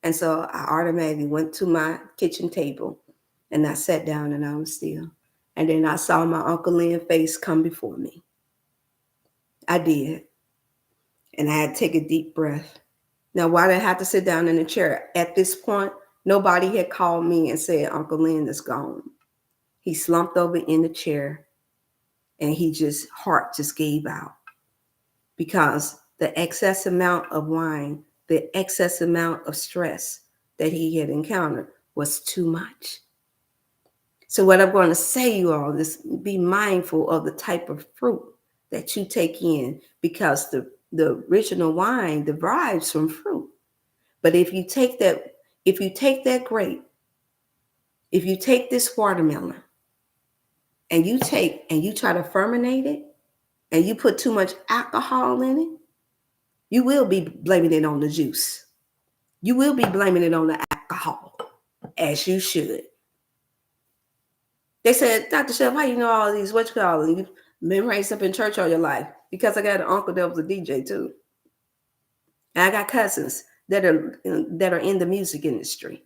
And so I automatically went to my kitchen table, and I sat down and I was still. And then I saw my Uncle Lynn's face come before me. I did. And I had to take a deep breath. Now, why did I have to sit down in the chair? At this point, nobody had called me and said, "Uncle Lynn is gone." He slumped over in the chair, and heart just gave out, because the excess amount of wine, the excess amount of stress that he had encountered was too much. So what I'm going to say, you all, is be mindful of the type of fruit that you take in, because the original wine derives from fruit. But if you take that grape, if you take this watermelon and you try to ferment it, and you put too much alcohol in it, you will be blaming it on the juice. You will be blaming it on the alcohol, as you should. They said, "Dr. Chef, how you know all these, what you call it? You've been raised up in church all your life." Because I got an uncle that was a DJ too. And I got cousins that are in the music industry.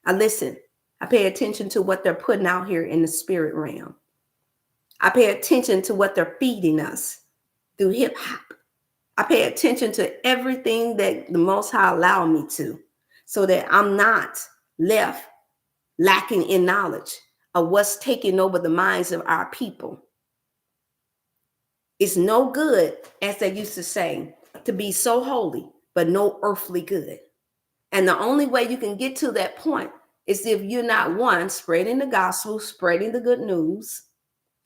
I listen. I pay attention to what they're putting out here in the spirit realm. I pay attention to what they're feeding us through hip hop. I pay attention to everything that the Most High allowed me to, so that I'm not left lacking in knowledge of what's taking over the minds of our people. It's no good, as they used to say, to be so holy, but no earthly good. And the only way you can get to that point is if you're not, one, spreading the gospel, spreading the good news.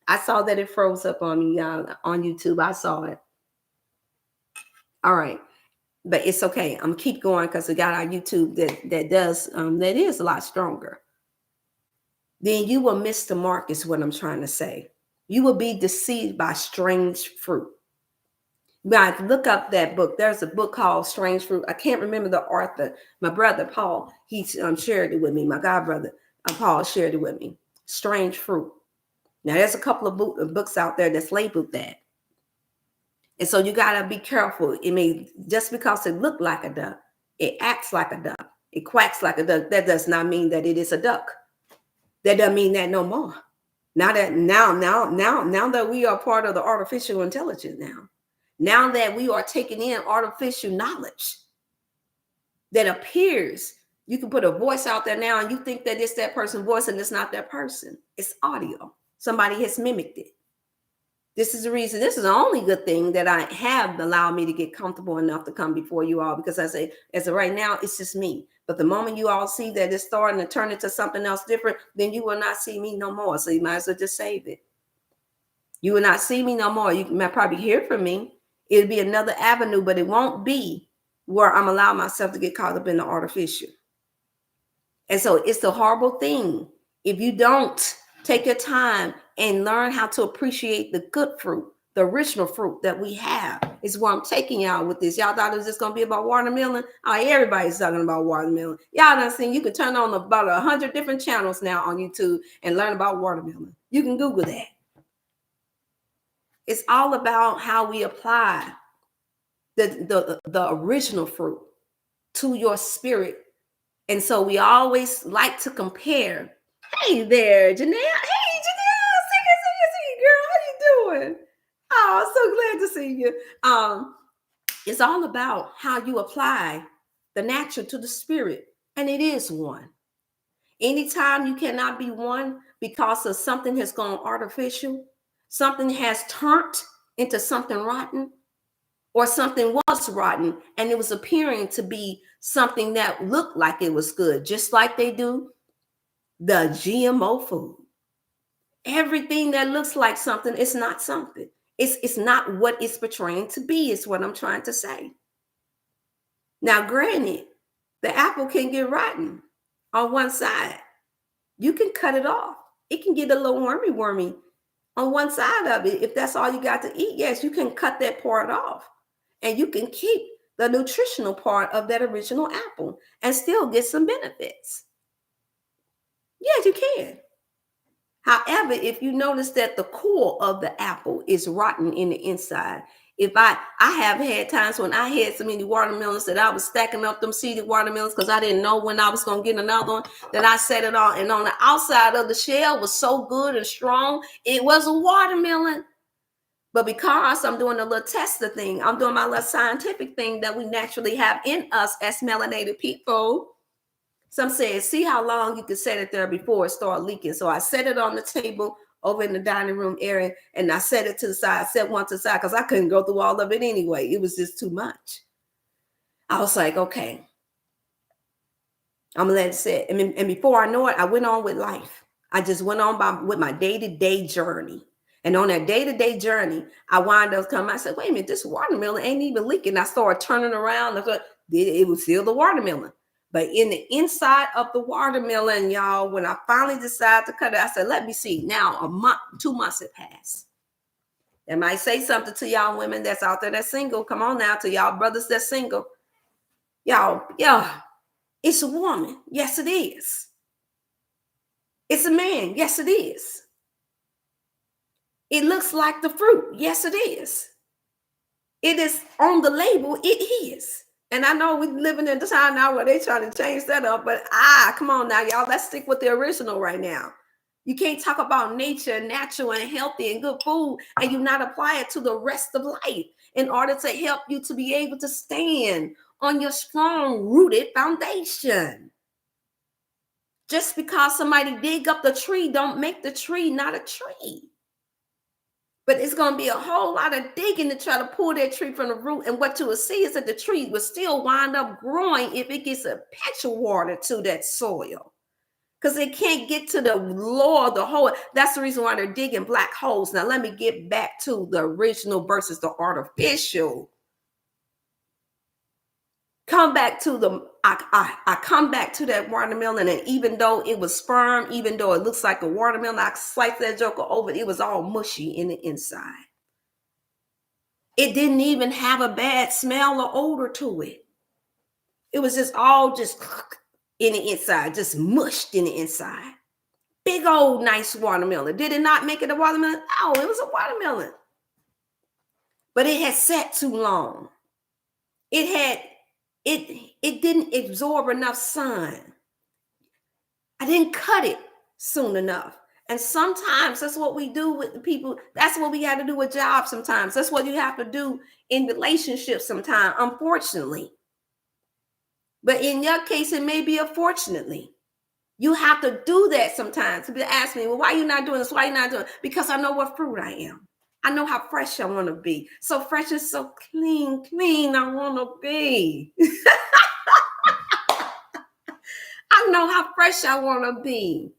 I saw that it froze up on me on YouTube. I saw it. All right. But it's okay. I'm gonna keep going, because we got our YouTube that is a lot stronger. Then you will miss the mark, is what I'm trying to say. You will be deceived by strange fruit. Now, look up that book. There's a book called Strange Fruit. I can't remember the author. My brother Paul, he shared it with me. My god brother Paul shared it with me. Strange Fruit. Now, there's a couple of books out there that's labeled that. And so you got to be careful. It may, just because it looked like a duck, it acts like a duck, it quacks like a duck, that does not mean that it is a duck. That doesn't mean that no more. Now that we are part of the artificial intelligence now that we are taking in artificial knowledge that appears, you can put a voice out there now and you think that it's that person's voice and it's not that person. It's audio. Somebody has mimicked it. This is the reason, this is the only good thing that I have allowed me to get comfortable enough to come before you all, because I say, as of right now, it's just me. But the moment you all see that it's starting to turn into something else different, then you will not see me no more. So you might as well just save it. You will not see me no more. You might probably hear from me. It'll be another avenue, but it won't be where I'm allowing myself to get caught up in the artificial. And so it's the horrible thing if you don't take your time and learn how to appreciate the good fruit, the original fruit that we have. Is where I'm taking y'all with this. Y'all thought it was just gonna be about watermelon. Oh, everybody's talking about watermelon. Y'all done seen, you can turn on about 100 different channels now on YouTube and learn about watermelon. You can Google that. It's all about how we apply the original fruit to your spirit. And so we always like to compare. Hey there, Janelle. Hey, Janelle. See you, girl. How you doing? Oh, I'm so glad to see you. It's all about how you apply the natural to the spirit. And it is one. Anytime you cannot be one because of something has gone artificial, something has turned into something rotten, or something was rotten and it was appearing to be something that looked like it was good, just like they do the GMO food. Everything that looks like something is not something. It's not what it's portraying to be, is what I'm trying to say. Now, granted, the apple can get rotten on one side. You can cut it off. It can get a little wormy on one side of it. If that's all you got to eat, yes, you can cut that part off. And you can keep the nutritional part of that original apple and still get some benefits. Yes, you can. However, if you notice that the core of the apple is rotten in the inside, if I have had times when I had so many watermelons that I was stacking up them seeded watermelons because I didn't know when I was going to get another one, that I set it on, and on the outside of the shell was so good and strong, it was a watermelon. But because I'm doing a little tester thing, I'm doing my little scientific thing that we naturally have in us as melanated people. Some said, see how long you can set it there before it start leaking. So I set it on the table over in the dining room area, and I set it to the side, set one to the side, because I couldn't go through all of it anyway. It was just too much. I was like, okay, I'm gonna let it sit. And before I know it, I went on with life. I just went on with my day-to-day journey. And on that day-to-day journey, I wound up coming. I said, wait a minute, this watermelon ain't even leaking. I started turning around. It was still the watermelon. But in the inside of the watermelon, y'all, when I finally decided to cut it, I said, let me see. Now, a month, 2 months had passed. That might say something to y'all women that's out there that's single. Come on now, to y'all brothers that's single. Y'all, it's a woman. Yes, it is. It's a man. Yes, it is. It looks like the fruit. Yes, it is. It is on the label. It is. And I know we're living in the time now where they're trying to change that up, but come on now, y'all. Let's stick with the original right now. You can't talk about nature, natural, and healthy and good food, and you not apply it to the rest of life in order to help you to be able to stand on your strong rooted foundation. Just because somebody dig up the tree don't make the tree not a tree. But it's going to be a whole lot of digging to try to pull that tree from the root. And what you will see is that the tree will still wind up growing if it gets a patch of water to that soil. Because it can't get to the lower, the hole. That's the reason why they're digging black holes. Now, let me get back to the original versus the artificial. Come back to I come back to that watermelon, and even though it was firm, even though it looks like a watermelon, I sliced that joker over, it was all mushy in the inside. It didn't even have a bad smell or odor to it. It was just all just in the inside, just mushed in the inside. Big old nice watermelon. Did it not make it a watermelon? Oh, it was a watermelon. But it had sat too long. It didn't absorb enough sun. I didn't cut it soon enough. And sometimes that's what we do with the people. That's what we got to do with jobs sometimes. That's what you have to do in relationships sometimes, unfortunately. But in your case, it may be unfortunately. You have to do that sometimes. People ask me, well, why are you not doing this? Why are you not doing it? Because I know what fruit I am. I know how fresh I want to be. So fresh and so clean I want to be. I know how fresh I want to be.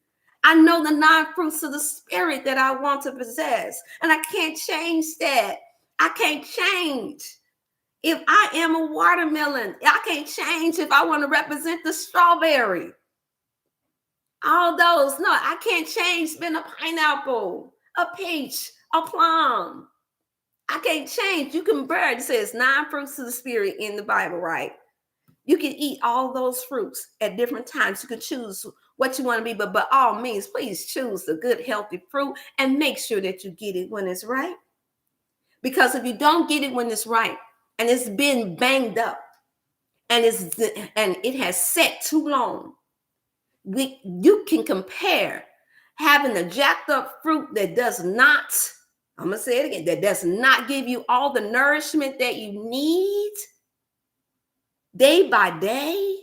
I know the 9 fruits of the spirit that I want to possess. And I can't change that. I can't change. If I am a watermelon, I can't change if I want to represent the strawberry. All those, no, I can't change being a pineapple, a peach, a plum. I can't change. You can bear it. It says 9 fruits of the spirit in the Bible, right? You can eat all those fruits at different times. You can choose what you want to be, but by all means, please choose the good, healthy fruit and make sure that you get it when it's right. Because if you don't get it when it's right and it's been banged up and it has set too long, you can compare having a jacked up fruit that does not, I'm going to say it again, that does not give you all the nourishment that you need day by day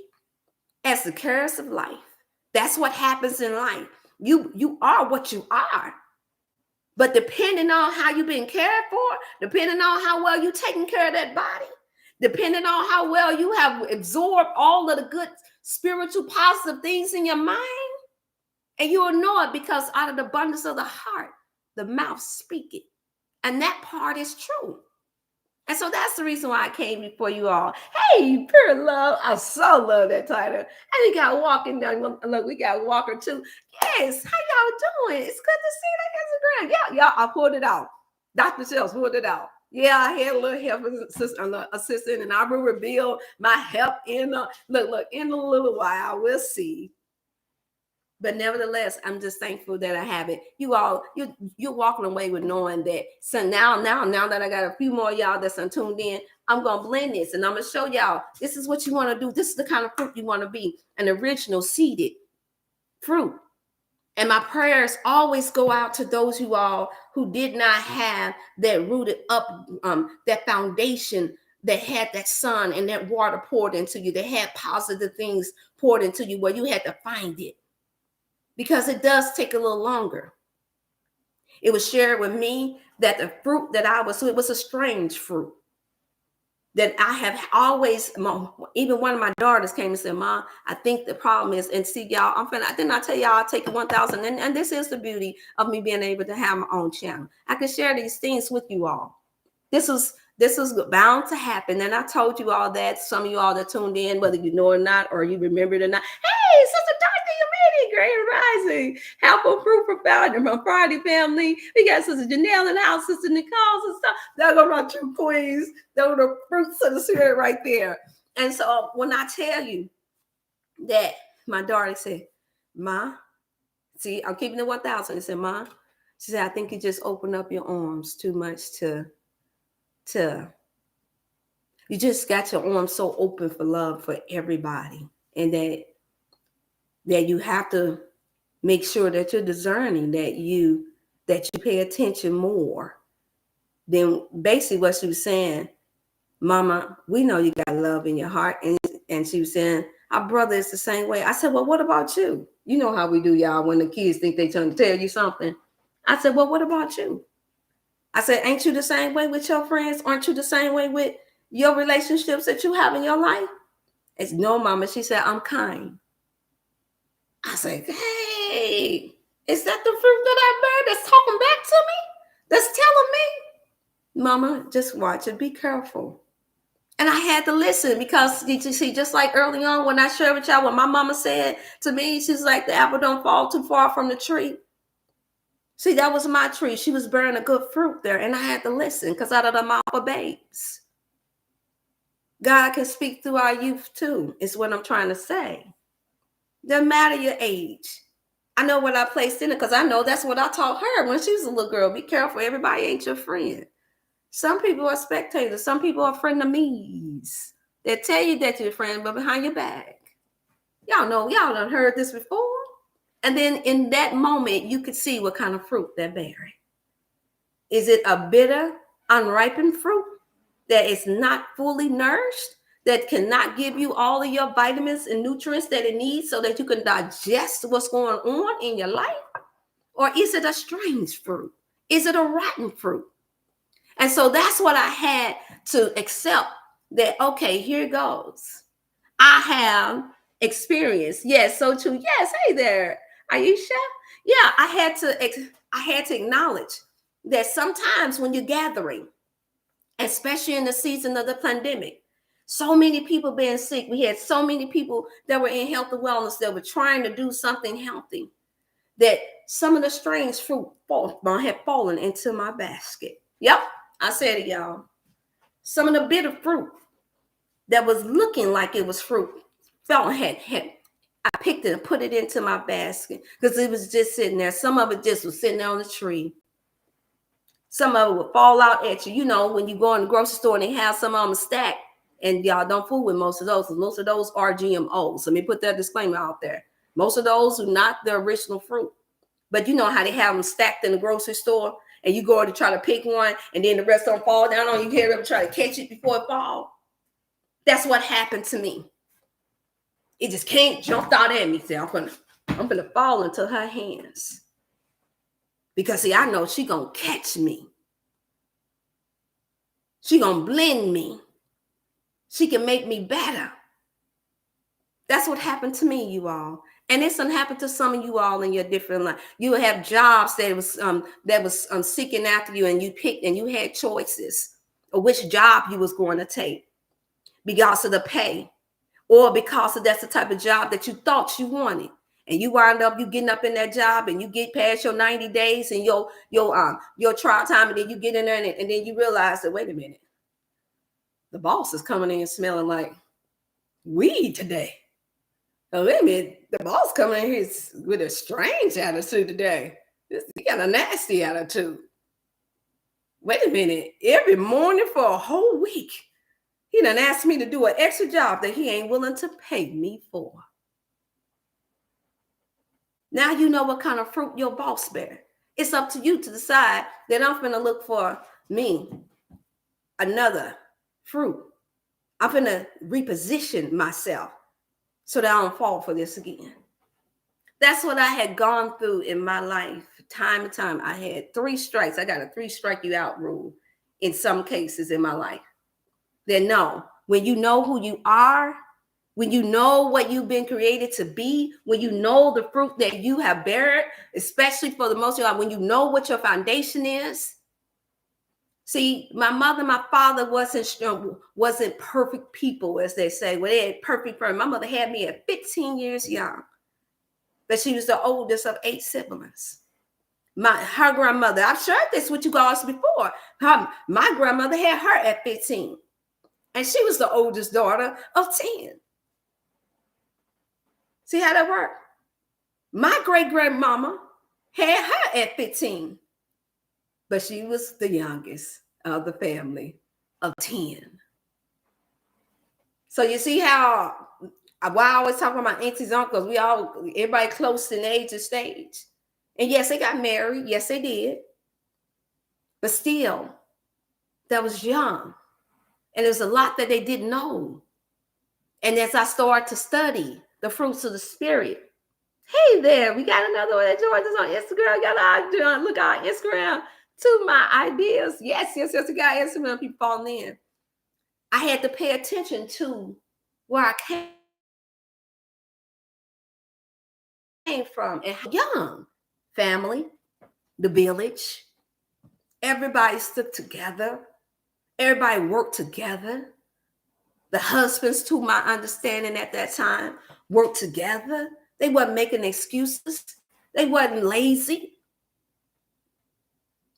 as the cares of life. That's what happens in life. You are what you are. But depending on how you've been cared for, depending on how well you're taking care of that body, depending on how well you have absorbed all of the good spiritual positive things in your mind, and you will know it because out of the abundance of the heart, the mouth speak it. And that part is true. And so that's the reason why I came before you all. Hey, pure love. I so love that title. And we got Walker down. Look, we got Walker too. Yes, how y'all doing? It's good to see that Instagram. Yeah, I pulled it out. Dr.Chef pulled it out. Yeah, I had a little help assistant, and I will reveal my help in a little while. We'll see. But nevertheless, I'm just thankful that I have it. You all, you're walking away with knowing that. So now that I got a few more y'all that's tuned in, I'm gonna blend this and I'm gonna show y'all this is what you want to do. This is the kind of fruit you want to be, an original seeded fruit. And my prayers always go out to those you all who did not have that rooted up, that foundation that had that sun and that water poured into you, that had positive things poured into you where you had to find it. Because it does take a little longer. It was shared with me that the fruit that it was a strange fruit that I have always, even one of my daughters came and said, Mom, I think the problem is, and see y'all, didn't I tell y'all I'll take 1,000, and this is the beauty of me being able to have my own channel. I can share these things with you all. This was bound to happen. And I told you all that. Some of you all that tuned in, whether you know or not, or you remember it or not. Hey, Sister Dorothy, you made it. Great rising. Helpful Fruitful founder from Friday family. We got Sister Janelle in the house, Sister Nicole and stuff. They're going to run true queens. Those are the fruits of the spirit right there. And so when I tell you that my daughter said, Ma, see, I'm keeping it 1,000. She said, Ma, she said, I think you just opened up your arms too much to you just got your arms so open for love for everybody, and that you have to make sure that you're discerning, that you pay attention more. Then basically what she was saying, Mama, we know you got love in your heart. And she was saying, our brother is the same way. I said, well, what about you? You know how we do, y'all, when the kids think they're trying to tell you something. I said, well, what about you? I said, ain't you the same way with your friends? Aren't you the same way with your relationships that you have in your life? It's no, Mama. She said, I'm kind. I said, hey, is that the fruit that I bear that's talking back to me? That's telling me? Mama, just watch it. Be careful. And I had to listen because, you see, just like early on when I shared with y'all what my mama said to me, she's like, the apple don't fall too far from the tree. See, that was my tree. She was bearing a good fruit there, and I had to listen because out of the mouth of babes, God can speak through our youth too, is what I'm trying to say. Doesn't matter your age. I know what I placed in it because I know that's what I taught her when she was a little girl. Be careful. Everybody ain't your friend. Some people are spectators. Some people are frenemies. They tell you that you're a friend, but behind your back. Y'all know, y'all done heard this before. And then in that moment, you could see what kind of fruit they're bearing. Is it a bitter, unripened fruit that is not fully nourished, that cannot give you all of your vitamins and nutrients that it needs so that you can digest what's going on in your life? Or is it a strange fruit? Is it a rotten fruit? And so that's what I had to accept, that, okay, here goes. I have experience. Yes, so true. Yes, hey there, Aisha. Yeah, I had to acknowledge that sometimes when you're gathering, especially in the season of the pandemic, so many people being sick. We had so many people that were in health and wellness that were trying to do something healthy, that some of the strange fruit had fallen into my basket. Yep, I said it, y'all. Some of the bitter fruit that was looking like it was fruit had I picked it and put it into my basket because it was just sitting there. Some of it just was sitting there on the tree. Some of it would fall out at you. You know, when you go in the grocery store and they have some of them stacked, and y'all don't fool with most of those, because most of those are GMOs. Let me put that disclaimer out there. Most of those are not the original fruit. But you know how they have them stacked in the grocery store, and you go to try to pick one, and then the rest of them fall down on you. Carry up and try to catch it before it falls. That's what happened to me. It just can't jumped out at me. Say, I'm gonna fall into her hands. Because see, I know she gonna catch me. She gonna blend me. She can make me better. That's what happened to me, you all. And it's gonna happen to some of you all in your different life. You have jobs that was seeking after you, and you picked and you had choices of which job you was going to take because of the pay, or because of that's the type of job that you thought you wanted. And you wind up, you getting up in that job, and you get past your 90 days and your trial time, and then you get in there, and then you realize that, wait a minute, the boss is coming in smelling like weed today. Oh, wait a minute, the boss coming in here with a strange attitude today. He got a nasty attitude. Wait a minute, every morning for a whole week, he done asked me to do an extra job that he ain't willing to pay me for. Now you know what kind of fruit your boss bear. It's up to you to decide that I'm finna look for me another fruit. I'm finna reposition myself so that I don't fall for this again. That's what I had gone through in my life, time and time. I had 3 strikes. I got a 3 strike you out rule in some cases in my life. Then no, when you know who you are, when you know what you've been created to be, when you know the fruit that you have bared, especially for the most of you, when you know what your foundation is. See, my mother, my father wasn't perfect people, as they say. Well, they had perfect person. My mother had me at 15 years young, but she was the oldest of 8 siblings. Her grandmother, I've shared this with you guys before. My grandmother had her at 15, and she was the oldest daughter of 10. See how that worked? My great-grandmama had her at 15, but she was the youngest of the family of 10. So you see how, why I always talk about my aunties, uncles, everybody close in age and stage. And yes, they got married. Yes, they did. But still, that was young. And there's a lot that they didn't know. And as I started to study the fruits of the spirit, hey there, we got another one that joined us on Instagram. Y'all look on Instagram to my ideas. Yes, we got Instagram people falling in. I had to pay attention to where I came from and how young family, the village, everybody stuck together. Everybody worked together. The husbands, to my understanding at that time, worked together. They wasn't making excuses. They wasn't lazy.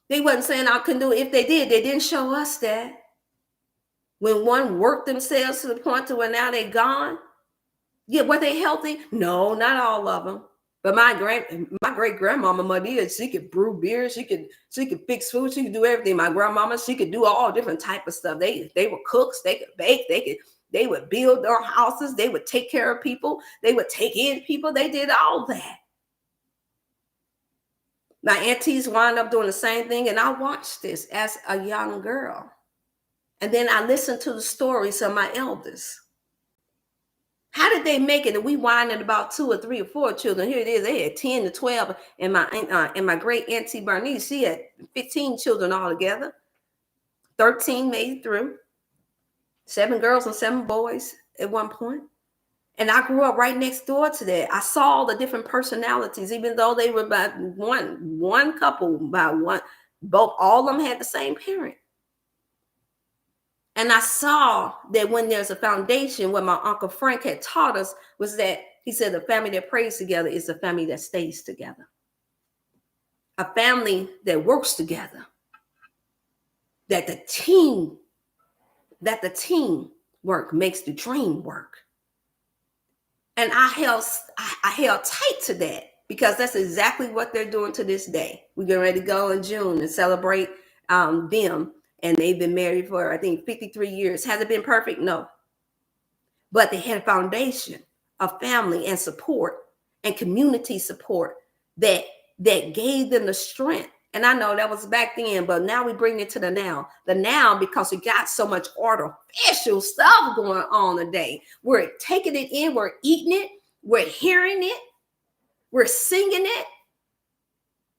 They wasn't saying I couldn't do it. If they did, they didn't show us that. When one worked themselves to the point to where now they're gone. Yeah, were they healthy? No, not all of them. But my great grandmama, Madia, she could brew beer. She could fix food. She could do everything. My grandmama, she could do all different type of stuff. They were cooks. They could bake. They would build their houses. They would take care of people. They would take in people. They did all that. My aunties wind up doing the same thing. And I watched this as a young girl. And then I listened to the stories of my elders. How did they make it? And we winded about 2 or 3 or 4 children. Here it is. They had 10 to 12. And my great auntie Bernice, she had 15 children altogether. 13 made it through. 7 girls and 7 boys at one point. And I grew up right next door to that. I saw the different personalities, even though they were by one couple, by one, both, all of them had the same parent. And I saw that when there's a foundation, what my Uncle Frank had taught us was that he said the family that prays together is a family that stays together. A family that works together. That the team work makes the dream work. And I held tight to that because that's exactly what they're doing to this day. We're getting ready to go in June and celebrate them. And they've been married for, I think, 53 years. Has it been perfect? No. But they had a foundation of family and support and community support that gave them the strength. And I know that was back then, but now we bring it to the now. The now, because we got so much artificial stuff going on today. We're taking it in, we're eating it, we're hearing it, we're singing it.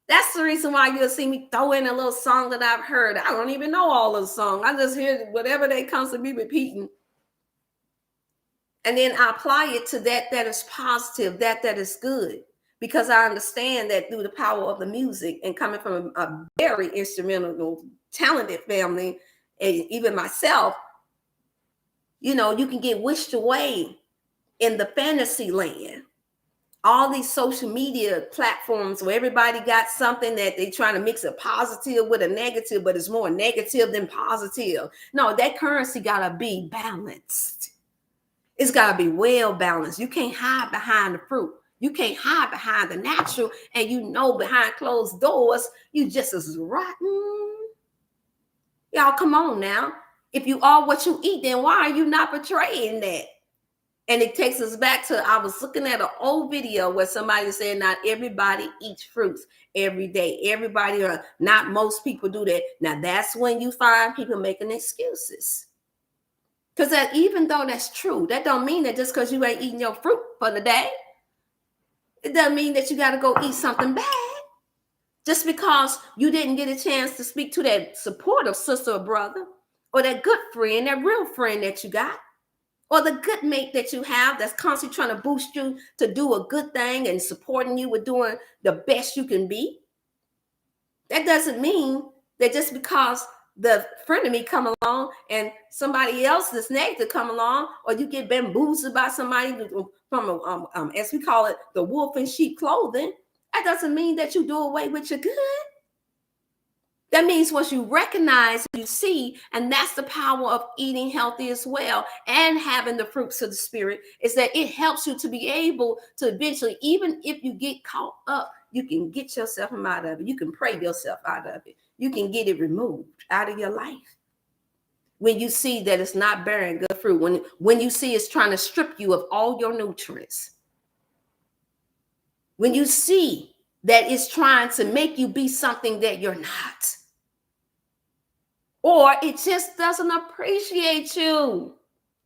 That's the reason why you'll see me throw in a little song that I've heard. I don't even know all of the songs. I just hear whatever they constantly repeating. And then I apply it to that is positive, that is good. Because I understand that through the power of the music and coming from a very instrumental, talented family, and even myself, you know, you can get wished away in the fantasy land. All these social media platforms where everybody got something that they're trying to mix a positive with a negative, but it's more negative than positive. No, that currency got to be balanced. It's got to be well balanced. You can't hide behind the fruit. You can't hide behind the natural, and you know behind closed doors, you just as rotten. Y'all, come on now. If you are what you eat, then why are you not portraying that? And it takes us back to, I was looking at an old video where somebody said not everybody eats fruits every day. Everybody, or not most people do that. Now, that's when you find people making excuses. Because that, even though that's true, that don't mean that just because you ain't eating your fruit for the day, it doesn't mean that you got to go eat something bad. Just because you didn't get a chance to speak to that supportive sister or brother, or that good friend, that real friend that you got, or the good mate that you have that's constantly trying to boost you to do a good thing and supporting you with doing the best you can be. That doesn't mean that just because the frenemy come along and somebody else that's negative come along, or you get bamboozled by somebody from as we call it, the wolf in sheep clothing, that doesn't mean that you do away with your good. That means once you recognize, you see, and that's the power of eating healthy as well and having the fruits of the spirit, is that it helps you to be able to eventually, even if you get caught up, you can get yourself out of it. You can pray yourself out of it. You can get it removed out of your life. When you see that it's not bearing good fruit, when you see it's trying to strip you of all your nutrients, when you see that it's trying to make you be something that you're not, or it just doesn't appreciate you.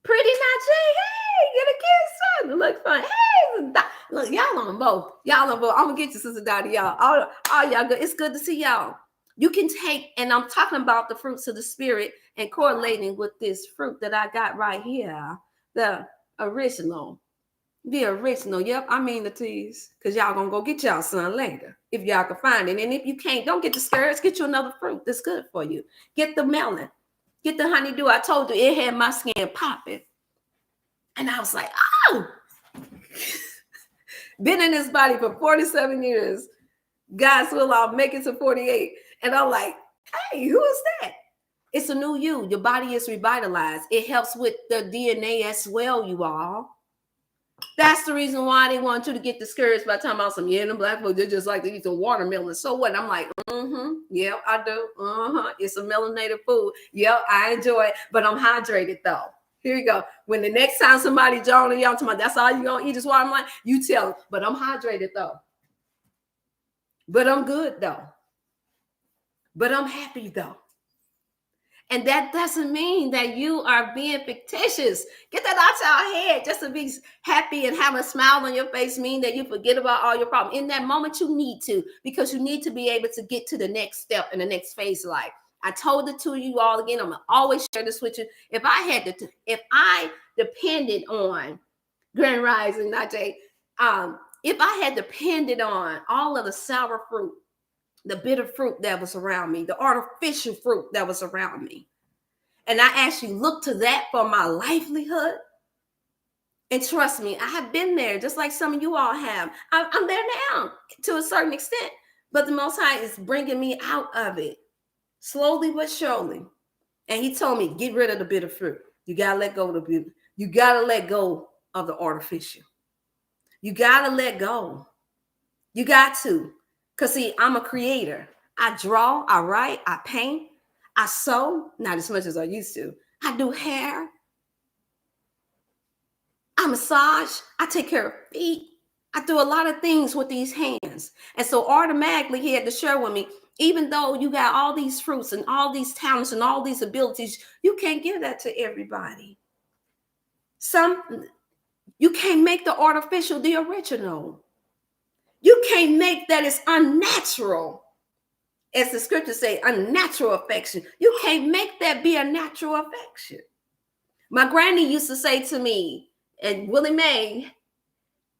Pretty Najee, hey, get a kiss, son. It looks fun. Hey, look, y'all on both. Y'all on both. I'm gonna get you, Sister Dottie, y'all. All y'all good. It's good to see y'all. You can take, and I'm talking about the fruits of the spirit and correlating with this fruit that I got right here, the original. The original, yep, I mean the teas, because y'all gonna go get y'all son later if y'all can find it. And if you can't, don't get discouraged. Get you another fruit that's good for you. Get the melon, get the honeydew. I told you it had my skin popping, and I was like, oh, been in this body for 47 years. God's will, I'll make it to 48, and I'm like, hey, who is that? It's a new you. Your body is revitalized. It helps with the DNA as well, you all. That's the reason why they want you to get discouraged by talking about some, the black folks, they're just like to eat some watermelon. So what? I'm like, yeah, I do. It's a melanated food. Yep, I enjoy it, but I'm hydrated though. Here you go. When the next time somebody joining y'all talking about that's all you're gonna eat is watermelon, you tell them, but I'm hydrated though. But I'm good though. But I'm happy though. And that doesn't mean that you are being fictitious. Get that out your head. Just to be happy and have a smile on your face mean that you forget about all your problems. In that moment, you need to, because you need to be able to get to the next step in the next phase of life. I told it to you all again. I'm gonna always share this with you. If I depended on Grand Rising, Najee, if I had depended on all of the sour fruit, the bitter fruit that was around me, the artificial fruit that was around me, and I actually look to that for my livelihood. And trust me, I have been there just like some of you all have. I'm there now to a certain extent, but the Most High is bringing me out of it slowly but surely. And he told me, get rid of the bitter fruit. You got to let go of the bitter. You got to let go of the artificial. You got to let go. You got to. Because, see, I'm a creator. I draw, I write, I paint, I sew, not as much as I used to. I do hair. I massage. I take care of feet. I do a lot of things with these hands. And so automatically he had to share with me, even though you got all these fruits and all these talents and all these abilities, you can't give that to everybody. You can't make the artificial the original. You can't make that as unnatural. As the scriptures say, unnatural affection. You can't make that be a natural affection. My granny used to say to me, and Willie Mae,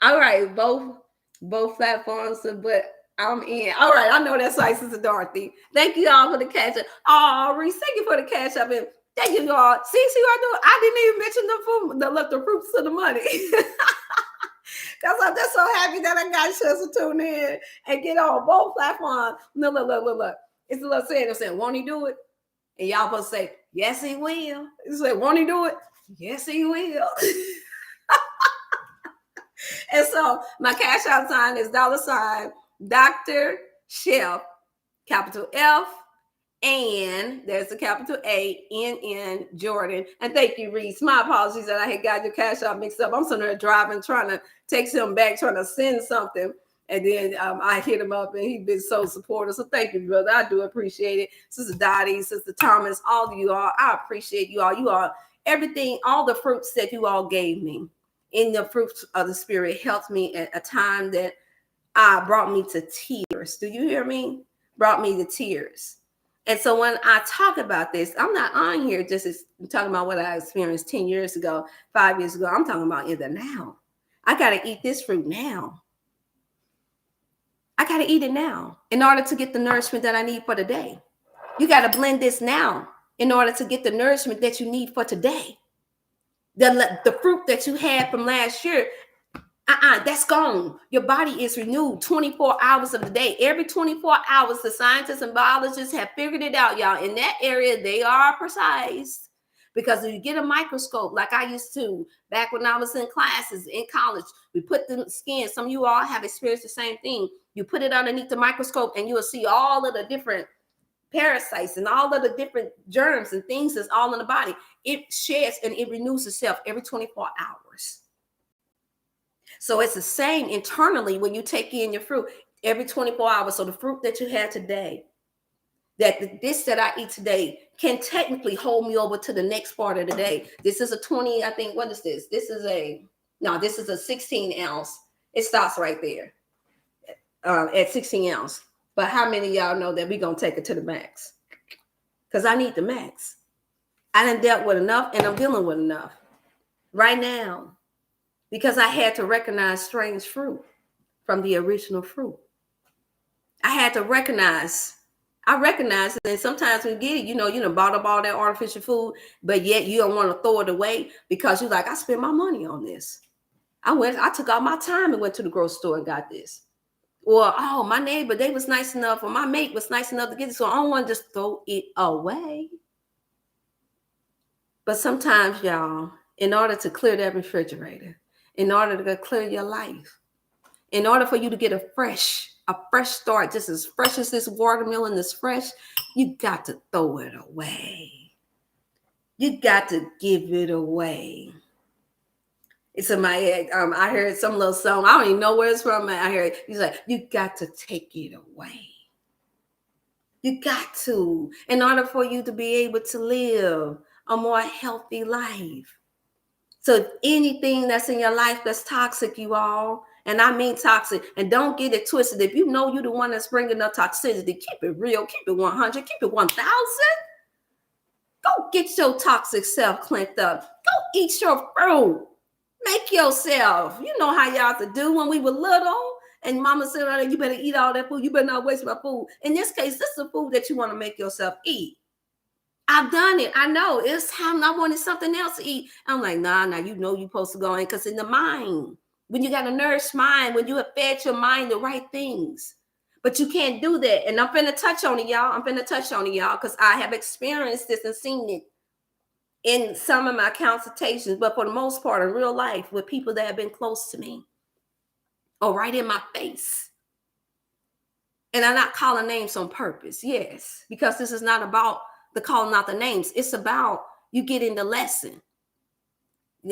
all right, both platforms, but I'm in. All right, I know that's right, Sister Dorothy. Thank you all for the catch up. Oh, Reese, thank you for the catch up. And thank you all. See what I do? I didn't even mention the fruits of the money. Because I'm just so happy that I got a chance to tune in and get on both platforms. No, look. It's a little saying, they're saying, won't he do it? And y'all supposed to say, yes, he will. It's like, won't he do it? Yes, he will. And so my cash out sign is $ Dr.Chef, capital F, and there's a capital A, Jordan. And thank you, Reese. My apologies that I had got your cash out mixed up. I'm sitting there driving, trying to take him back, trying to send something. And then I hit him up and he's been so supportive. So thank you, brother. I do appreciate it. Sister Dottie, Sister Thomas, all of you all. I appreciate you all. You all, everything, all the fruits that you all gave me in the fruits of the Spirit helped me at a time that brought me to tears. Do you hear me? Brought me to tears. And so when I talk about this, I'm not on here just talking about what I experienced 10 years ago, 5 years ago. I'm talking about in the now. I got to eat this fruit now. I got to eat it now in order to get the nourishment that I need for today. You got to blend this now in order to get the nourishment that you need for today. The fruit that you had from last year, that's gone. Your body is renewed 24 hours of the day. Every 24 hours, the scientists and biologists have figured it out, y'all. In that area, they are precise. Because if you get a microscope, like I used to, back when I was in classes in college, we put the skin, some of you all have experienced the same thing. You put it underneath the microscope and you will see all of the different parasites and all of the different germs and things that's all in the body. It sheds and it renews itself every 24 hours. So it's the same internally when you take in your fruit every 24 hours. So the fruit that you had today, this that I eat today can technically hold me over to the next part of the day. This is a 20, I think, what is this? This is a 16 ounce. It stops right there at 16 ounce. But how many of y'all know that we're going to take it to the max? Because I need the max. I done dealt with enough and I'm dealing with enough right now. Because I had to recognize strange fruit from the original fruit. I had to recognize it. And sometimes we get it, you done bought up all that artificial food, but yet you don't want to throw it away because you're like, I spent my money on this. I took all my time and went to the grocery store and got this. Or, oh, my neighbor, they was nice enough, or my mate was nice enough to get it, so I don't want to just throw it away. But sometimes, y'all, in order to clear that refrigerator, in order to clear your life, in order for you to get a fresh start, just as fresh as this watermelon is fresh, you got to throw it away. You got to give it away. It's in my head. I heard some little song. I don't even know where it's from. I heard it. He's like, you got to take it away. You got to, in order for you to be able to live a more healthy life. So anything that's in your life that's toxic, you all, and I mean toxic, and don't get it twisted. If you know you're the one that's bringing up toxicity, keep it real, keep it 100, keep it 1,000. Go get your toxic self cleaned up. Go eat your fruit. Make yourself. You know how y'all to do when we were little. And mama said, oh, you better eat all that food. You better not waste my food. In this case, this is the food that you want to make yourself eat. I've done it. I know. It's time I wanted something else to eat. I'm like, nah, you know you're supposed to go in because in the mind, when you got a nourished mind, when you have fed your mind the right things. But you can't do that. And I'm finna touch on it, y'all. Because I have experienced this and seen it in some of my consultations, but for the most part in real life with people that have been close to me or right in my face. And I'm not calling names on purpose, yes, because this is not about the calling out the names. It's about you getting the lesson.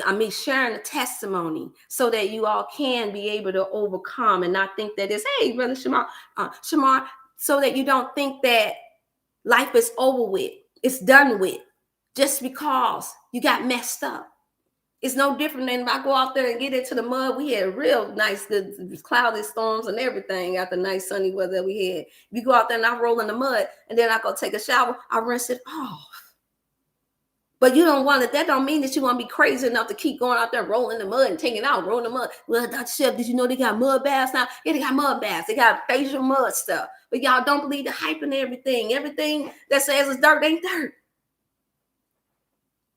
I mean, sharing the testimony so that you all can be able to overcome and not think that it's, hey, Brother Shamar, so that you don't think that life is over with, it's done with, just because you got messed up. It's no different than if I go out there and get into the mud. We had real nice, good cloudy storms and everything after nice sunny weather we had. You go out there and I roll in the mud and then I go take a shower, I rinse it off. But you don't want it. That don't mean that you want to be crazy enough to keep going out there rolling the mud and taking it out, rolling the mud. Well, Dr. Chef, did you know they got mud baths now? Yeah, they got mud baths. They got facial mud stuff. But y'all don't believe the hype and everything. Everything that says it's dirt ain't dirt.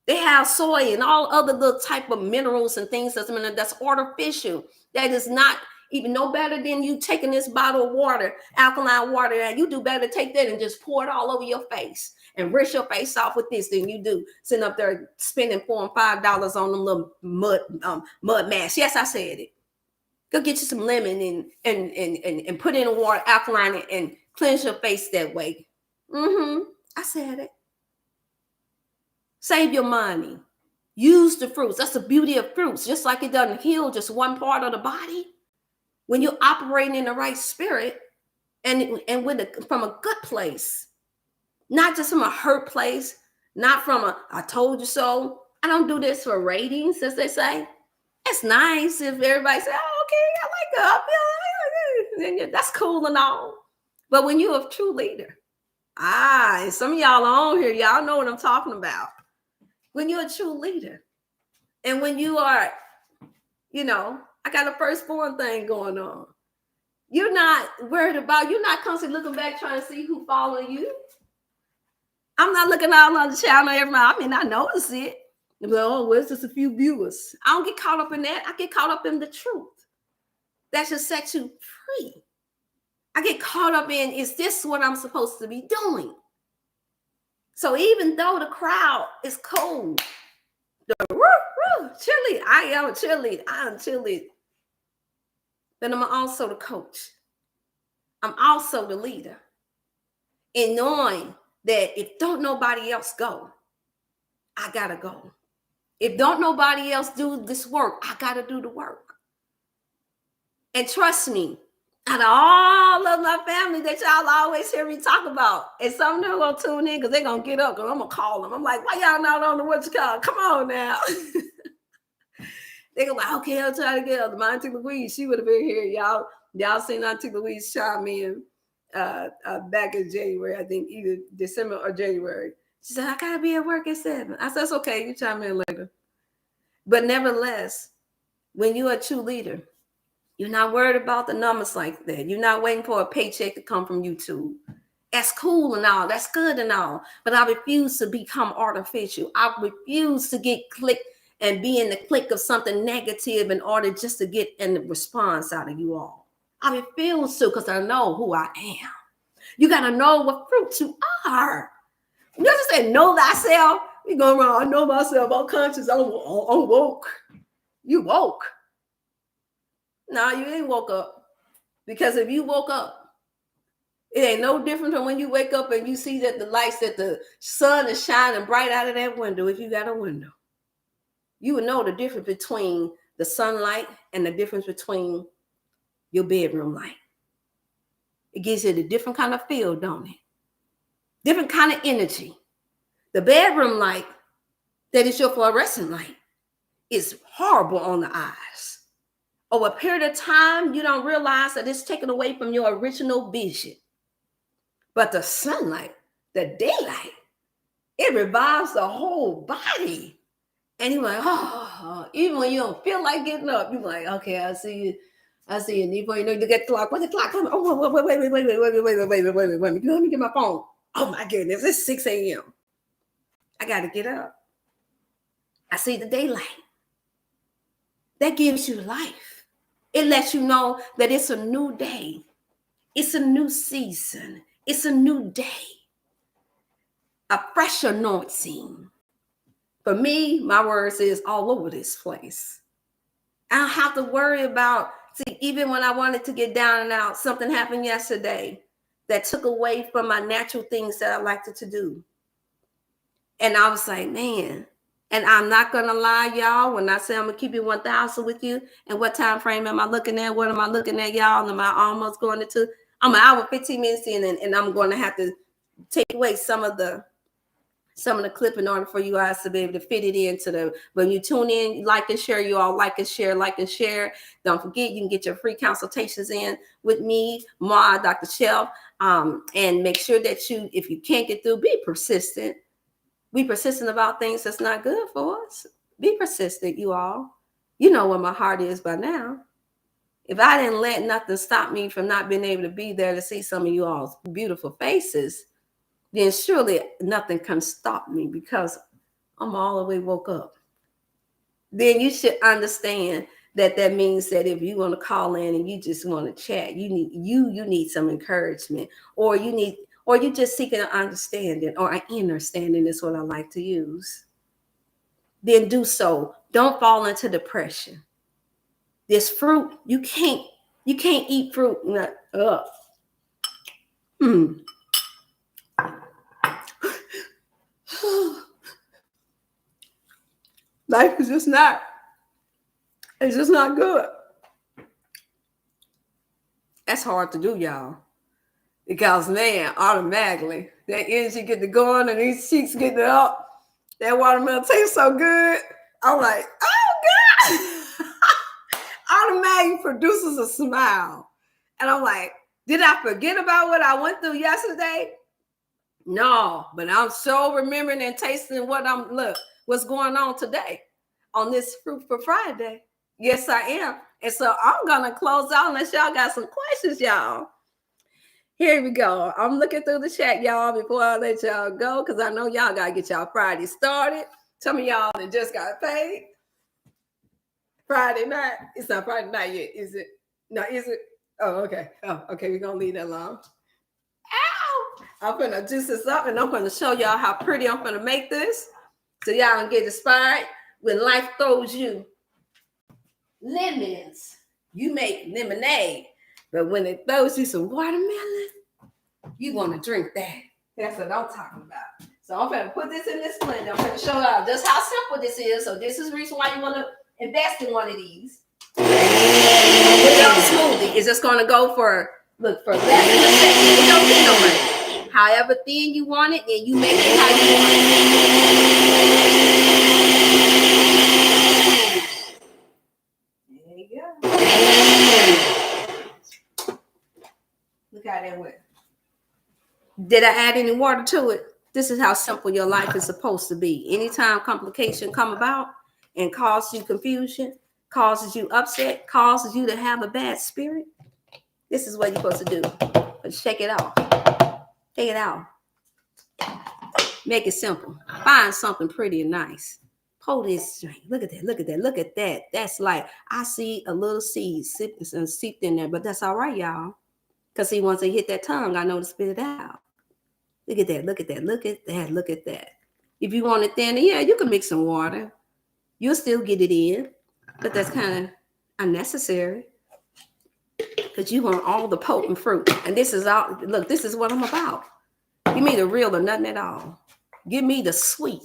They have soy and all other little type of minerals and things that's artificial. That is not even no better than you taking this bottle of water, alkaline water, and you do better take that and just pour it all over your face and rinse your face off with this than you do sitting up there spending $4 and $5 on them little mud masks. Yes, I said it. Go get you some lemon and put in water, alkaline, and cleanse your face that way. I said it. Save your money. Use the fruits. That's the beauty of fruits. Just like it doesn't heal just one part of the body. When you're operating in the right spirit and from a good place, not just from a hurt place, not from a I told you so. I don't do this for ratings, as they say. It's nice if everybody says, oh, okay, I like it. That's cool and all. But when you're a true leader, and some of y'all are on here, y'all know what I'm talking about. When you're a true leader and when you are, I got a firstborn thing going on. You're not worried about, you're not constantly looking back trying to see who following you. I'm not looking all on the channel every month. I mean, I notice it. Like, oh, well, it's just a few viewers. I don't get caught up in that. I get caught up in the truth. That should set you free. I get caught up in, is this what I'm supposed to be doing? So even though the crowd is cold, cheerleader, I am a cheerleader. Then I'm also the coach. I'm also the leader. In knowing that if don't nobody else go, I gotta go. If don't nobody else do this work, I gotta do the work. And trust me, out of all of my family that y'all always hear me talk about, and some of them gonna tune in because they're gonna get up because I'm gonna call them. I'm like, why y'all not on the what you call? Come on now. They go like, okay, I'll try to get up. My Auntie Louise, she would have been here. Y'all seen Auntie Louise chime in back in January, I think either December or January. She said, I gotta be at work at 7. I said, it's okay, you chime in later. But nevertheless, when you're a true leader, you're not worried about the numbers like that. You're not waiting for a paycheck to come from YouTube. That's cool and all. That's good and all. But I refuse to become artificial. I refuse to get clicked and be in the click of something negative in order just to get a response out of you all. I refuse to because I know who I am. You got to know what fruits you are. You just say, know thyself. You go around, I know myself. I'm conscious. I'm woke. You woke. No, you ain't woke up. Because if you woke up, it ain't no different from when you wake up and you see that the lights, that the sun is shining bright out of that window if you got a window. You would know the difference between the sunlight and the difference between your bedroom light. It gives it a different kind of feel, don't it? Different kind of energy. The bedroom light that is your fluorescent light is horrible on the eyes. Over a period of time, you don't realize that it's taken away from your original vision. But the sunlight, the daylight, it revives the whole body. And you're like, oh, even when you don't feel like getting up, you're like, okay, I see you. I see you. And before you know, you get the clock. What's the clock? Oh, wait. Let me get my phone. Oh my goodness, it's 6 a.m. I got to get up. I see the daylight. That gives you life. It lets you know that it's a new day. It's a new season. It's a new day. A fresh anointing. For me, my words is all over this place. I don't have to worry about, see, even when I wanted to get down and out, something happened yesterday that took away from my natural things that I liked to do. And I was like, man, and I'm not going to lie, y'all, when I say I'm going to keep it 1,000 with you, and what time frame am I looking at? What am I looking at, y'all? Am I almost going into, I'm an hour, 15 minutes in, and I'm going to have to take away some of the clip in order for you guys to be able to fit it into the, when you tune in, like and share, you all like and share. Don't forget, you can get your free consultations in with me, Dr. Chef, and make sure that you, if you can't get through, be persistent. Be persistent about things that's not good for us. Be persistent, you all. You know where my heart is by now. If I didn't let nothing stop me from not being able to be there to see some of you all's beautiful faces, then surely nothing can stop me because I'm all the way woke up. Then you should understand that means that if you want to call in and you just want to chat, you need some encouragement, or you're just seeking an understanding, or an understanding is what I like to use. Then do so. Don't fall into depression. This fruit, you can't eat fruit. Life is just not. It's just not good. That's hard to do, y'all. Because, man, automatically, that energy get to going and these cheeks get to up. That watermelon tastes so good. I'm like, oh, God. Automatically produces a smile. And I'm like, did I forget about what I went through yesterday? No, but I'm so remembering and tasting what's going on today on this Fruitful Friday. Yes, I am. And so I'm going to close out unless y'all got some questions, y'all. Here we go. I'm looking through the chat, y'all, before I let y'all go, because I know y'all got to get y'all Friday started. Some of y'all that just got paid. Friday night. It's not Friday night yet, is it? No, is it? Oh, okay. Oh, okay. We're going to leave that alone. Ow! I'm going to juice this up, and I'm going to show y'all how pretty I'm going to make this, so y'all can get inspired. When life throws you lemons, you make lemonade. But when it throws you some watermelon, you want to drink that. That's what I'm talking about. So I'm going to put this in this blender. I'm going to show y'all just how simple this is. So this is the reason why you want to invest in one of these. Put it on a smoothie. It's just going to go for less than a second. It don't get no money. However thin you want it, and you make it how you want it. There you go. Look how that went. Did I add any water to it? This is how simple your life is supposed to be. Anytime complication come about and causes you confusion, causes you upset, causes you to have a bad spirit, this is what you're supposed to do. But shake it off. Take it out. Make it simple. Find something pretty and nice. Pour this drink. Look at that. Look at that. Look at that. That's like, I see a little seed seeped in there, but that's all right, y'all. Because see, once they hit that tongue, I know to spit it out. Look at that. Look at that. Look at that. Look at that. If you want it thinner, yeah, you can mix some water. You'll still get it in, but that's kind of unnecessary because you want all the potent fruit. And this is all, this is what I'm about. Give me the real or nothing at all. Give me the sweet.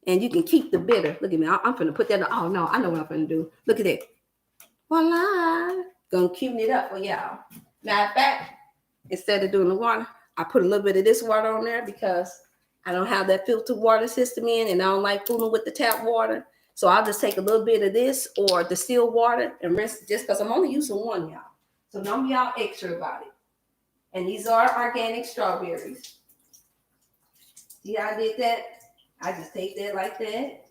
And you can keep the bitter. Look at me. I'm finna put that. Oh no, I know what I'm finna do. Look at that. Voila. Gonna cube it up for y'all. Matter of fact, instead of doing the water, I put a little bit of this water on there because I don't have that filtered water system in, and I don't like fooling with the tap water. So I'll just take a little bit of this or the still water and rinse just because I'm only using one, y'all. So don't be all extra about it. And these are organic strawberries. See how I did that? I just take that like that.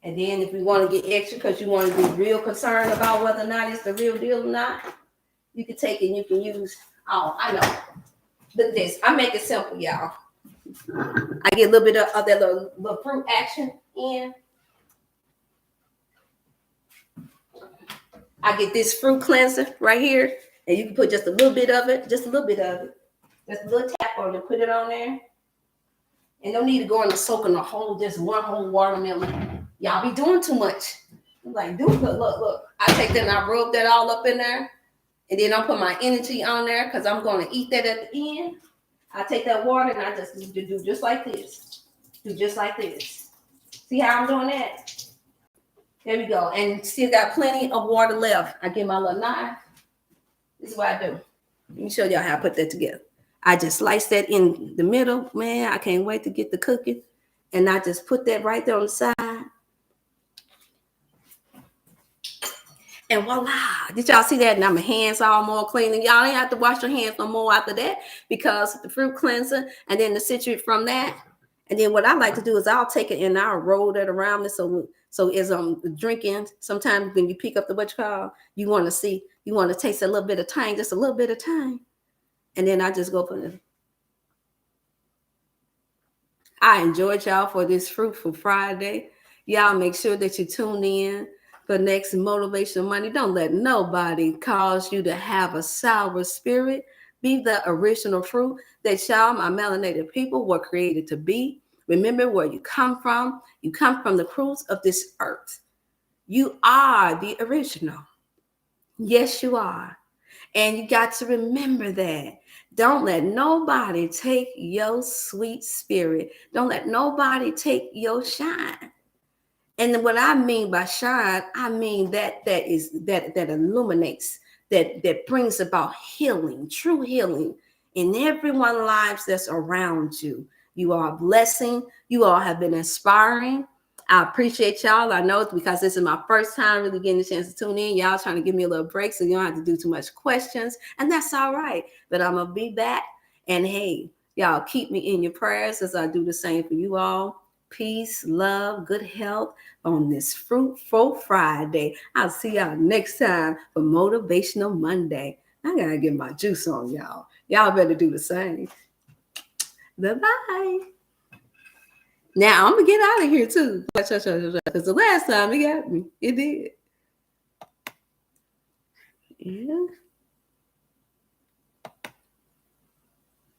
And then if we want to get extra because you want to be real concerned about whether or not it's the real deal or not, you can take it and you can use, oh, I know. Look at this. I make it simple, y'all. I get a little bit of that little fruit action in. I get this fruit cleanser right here. And you can put just a little bit of it. Just a little bit of it. Just a little tap on it. Put it on there. And don't need to go in the soak in the whole, just one whole watermelon. Y'all be doing too much. I'm like, dude, look. I take that and I rub that all up in there. And then I'll put my energy on there because I'm going to eat that at the end. I take that water and I just do just like this. Do just like this. See how I'm doing that? There we go. And still got plenty of water left. I get my little knife. This is what I do. Let me show y'all how I put that together. I just slice that in the middle. Man, I can't wait to get the cooking. And I just put that right there on the side. And voila. Did y'all see that? Now my hands are all more clean. And y'all ain't have to wash your hands no more after that because the fruit cleanser and then the citrate from that. And then what I like to do is I'll take it and I'll roll that around me. So as I'm drinking, sometimes when you pick up the what you call, you want to taste a little bit of tang, just a little bit of tang. And then I just go for it. I enjoyed y'all for this Fruitful Friday. Y'all make sure that you tune in for next Motivational Monday. Don't let nobody cause you to have a sour spirit. Be the original fruit that y'all, my melanated people, were created to be. Remember where you come from. You come from the fruits of this earth. You are the original. Yes, you are. And you got to remember that. Don't let nobody take your sweet spirit. Don't let nobody take your shine. And what I mean by shine, I mean that illuminates, that brings about healing, true healing in everyone's lives that's around you. You are a blessing. You all have been inspiring. I appreciate y'all. I know it's because this is my first time really getting a chance to tune in. Y'all trying to give me a little break so you don't have to do too much questions. And that's all right. But I'm going to be back. And hey, y'all keep me in your prayers as I do the same for you all. Peace, love, good health on this Fruitful Friday. I'll see y'all next time for Motivational Monday. I got to get my juice on, y'all. Y'all better do the same. Bye-bye. Now I'm gonna get out of here too, because the last time it got me, it did. Yeah.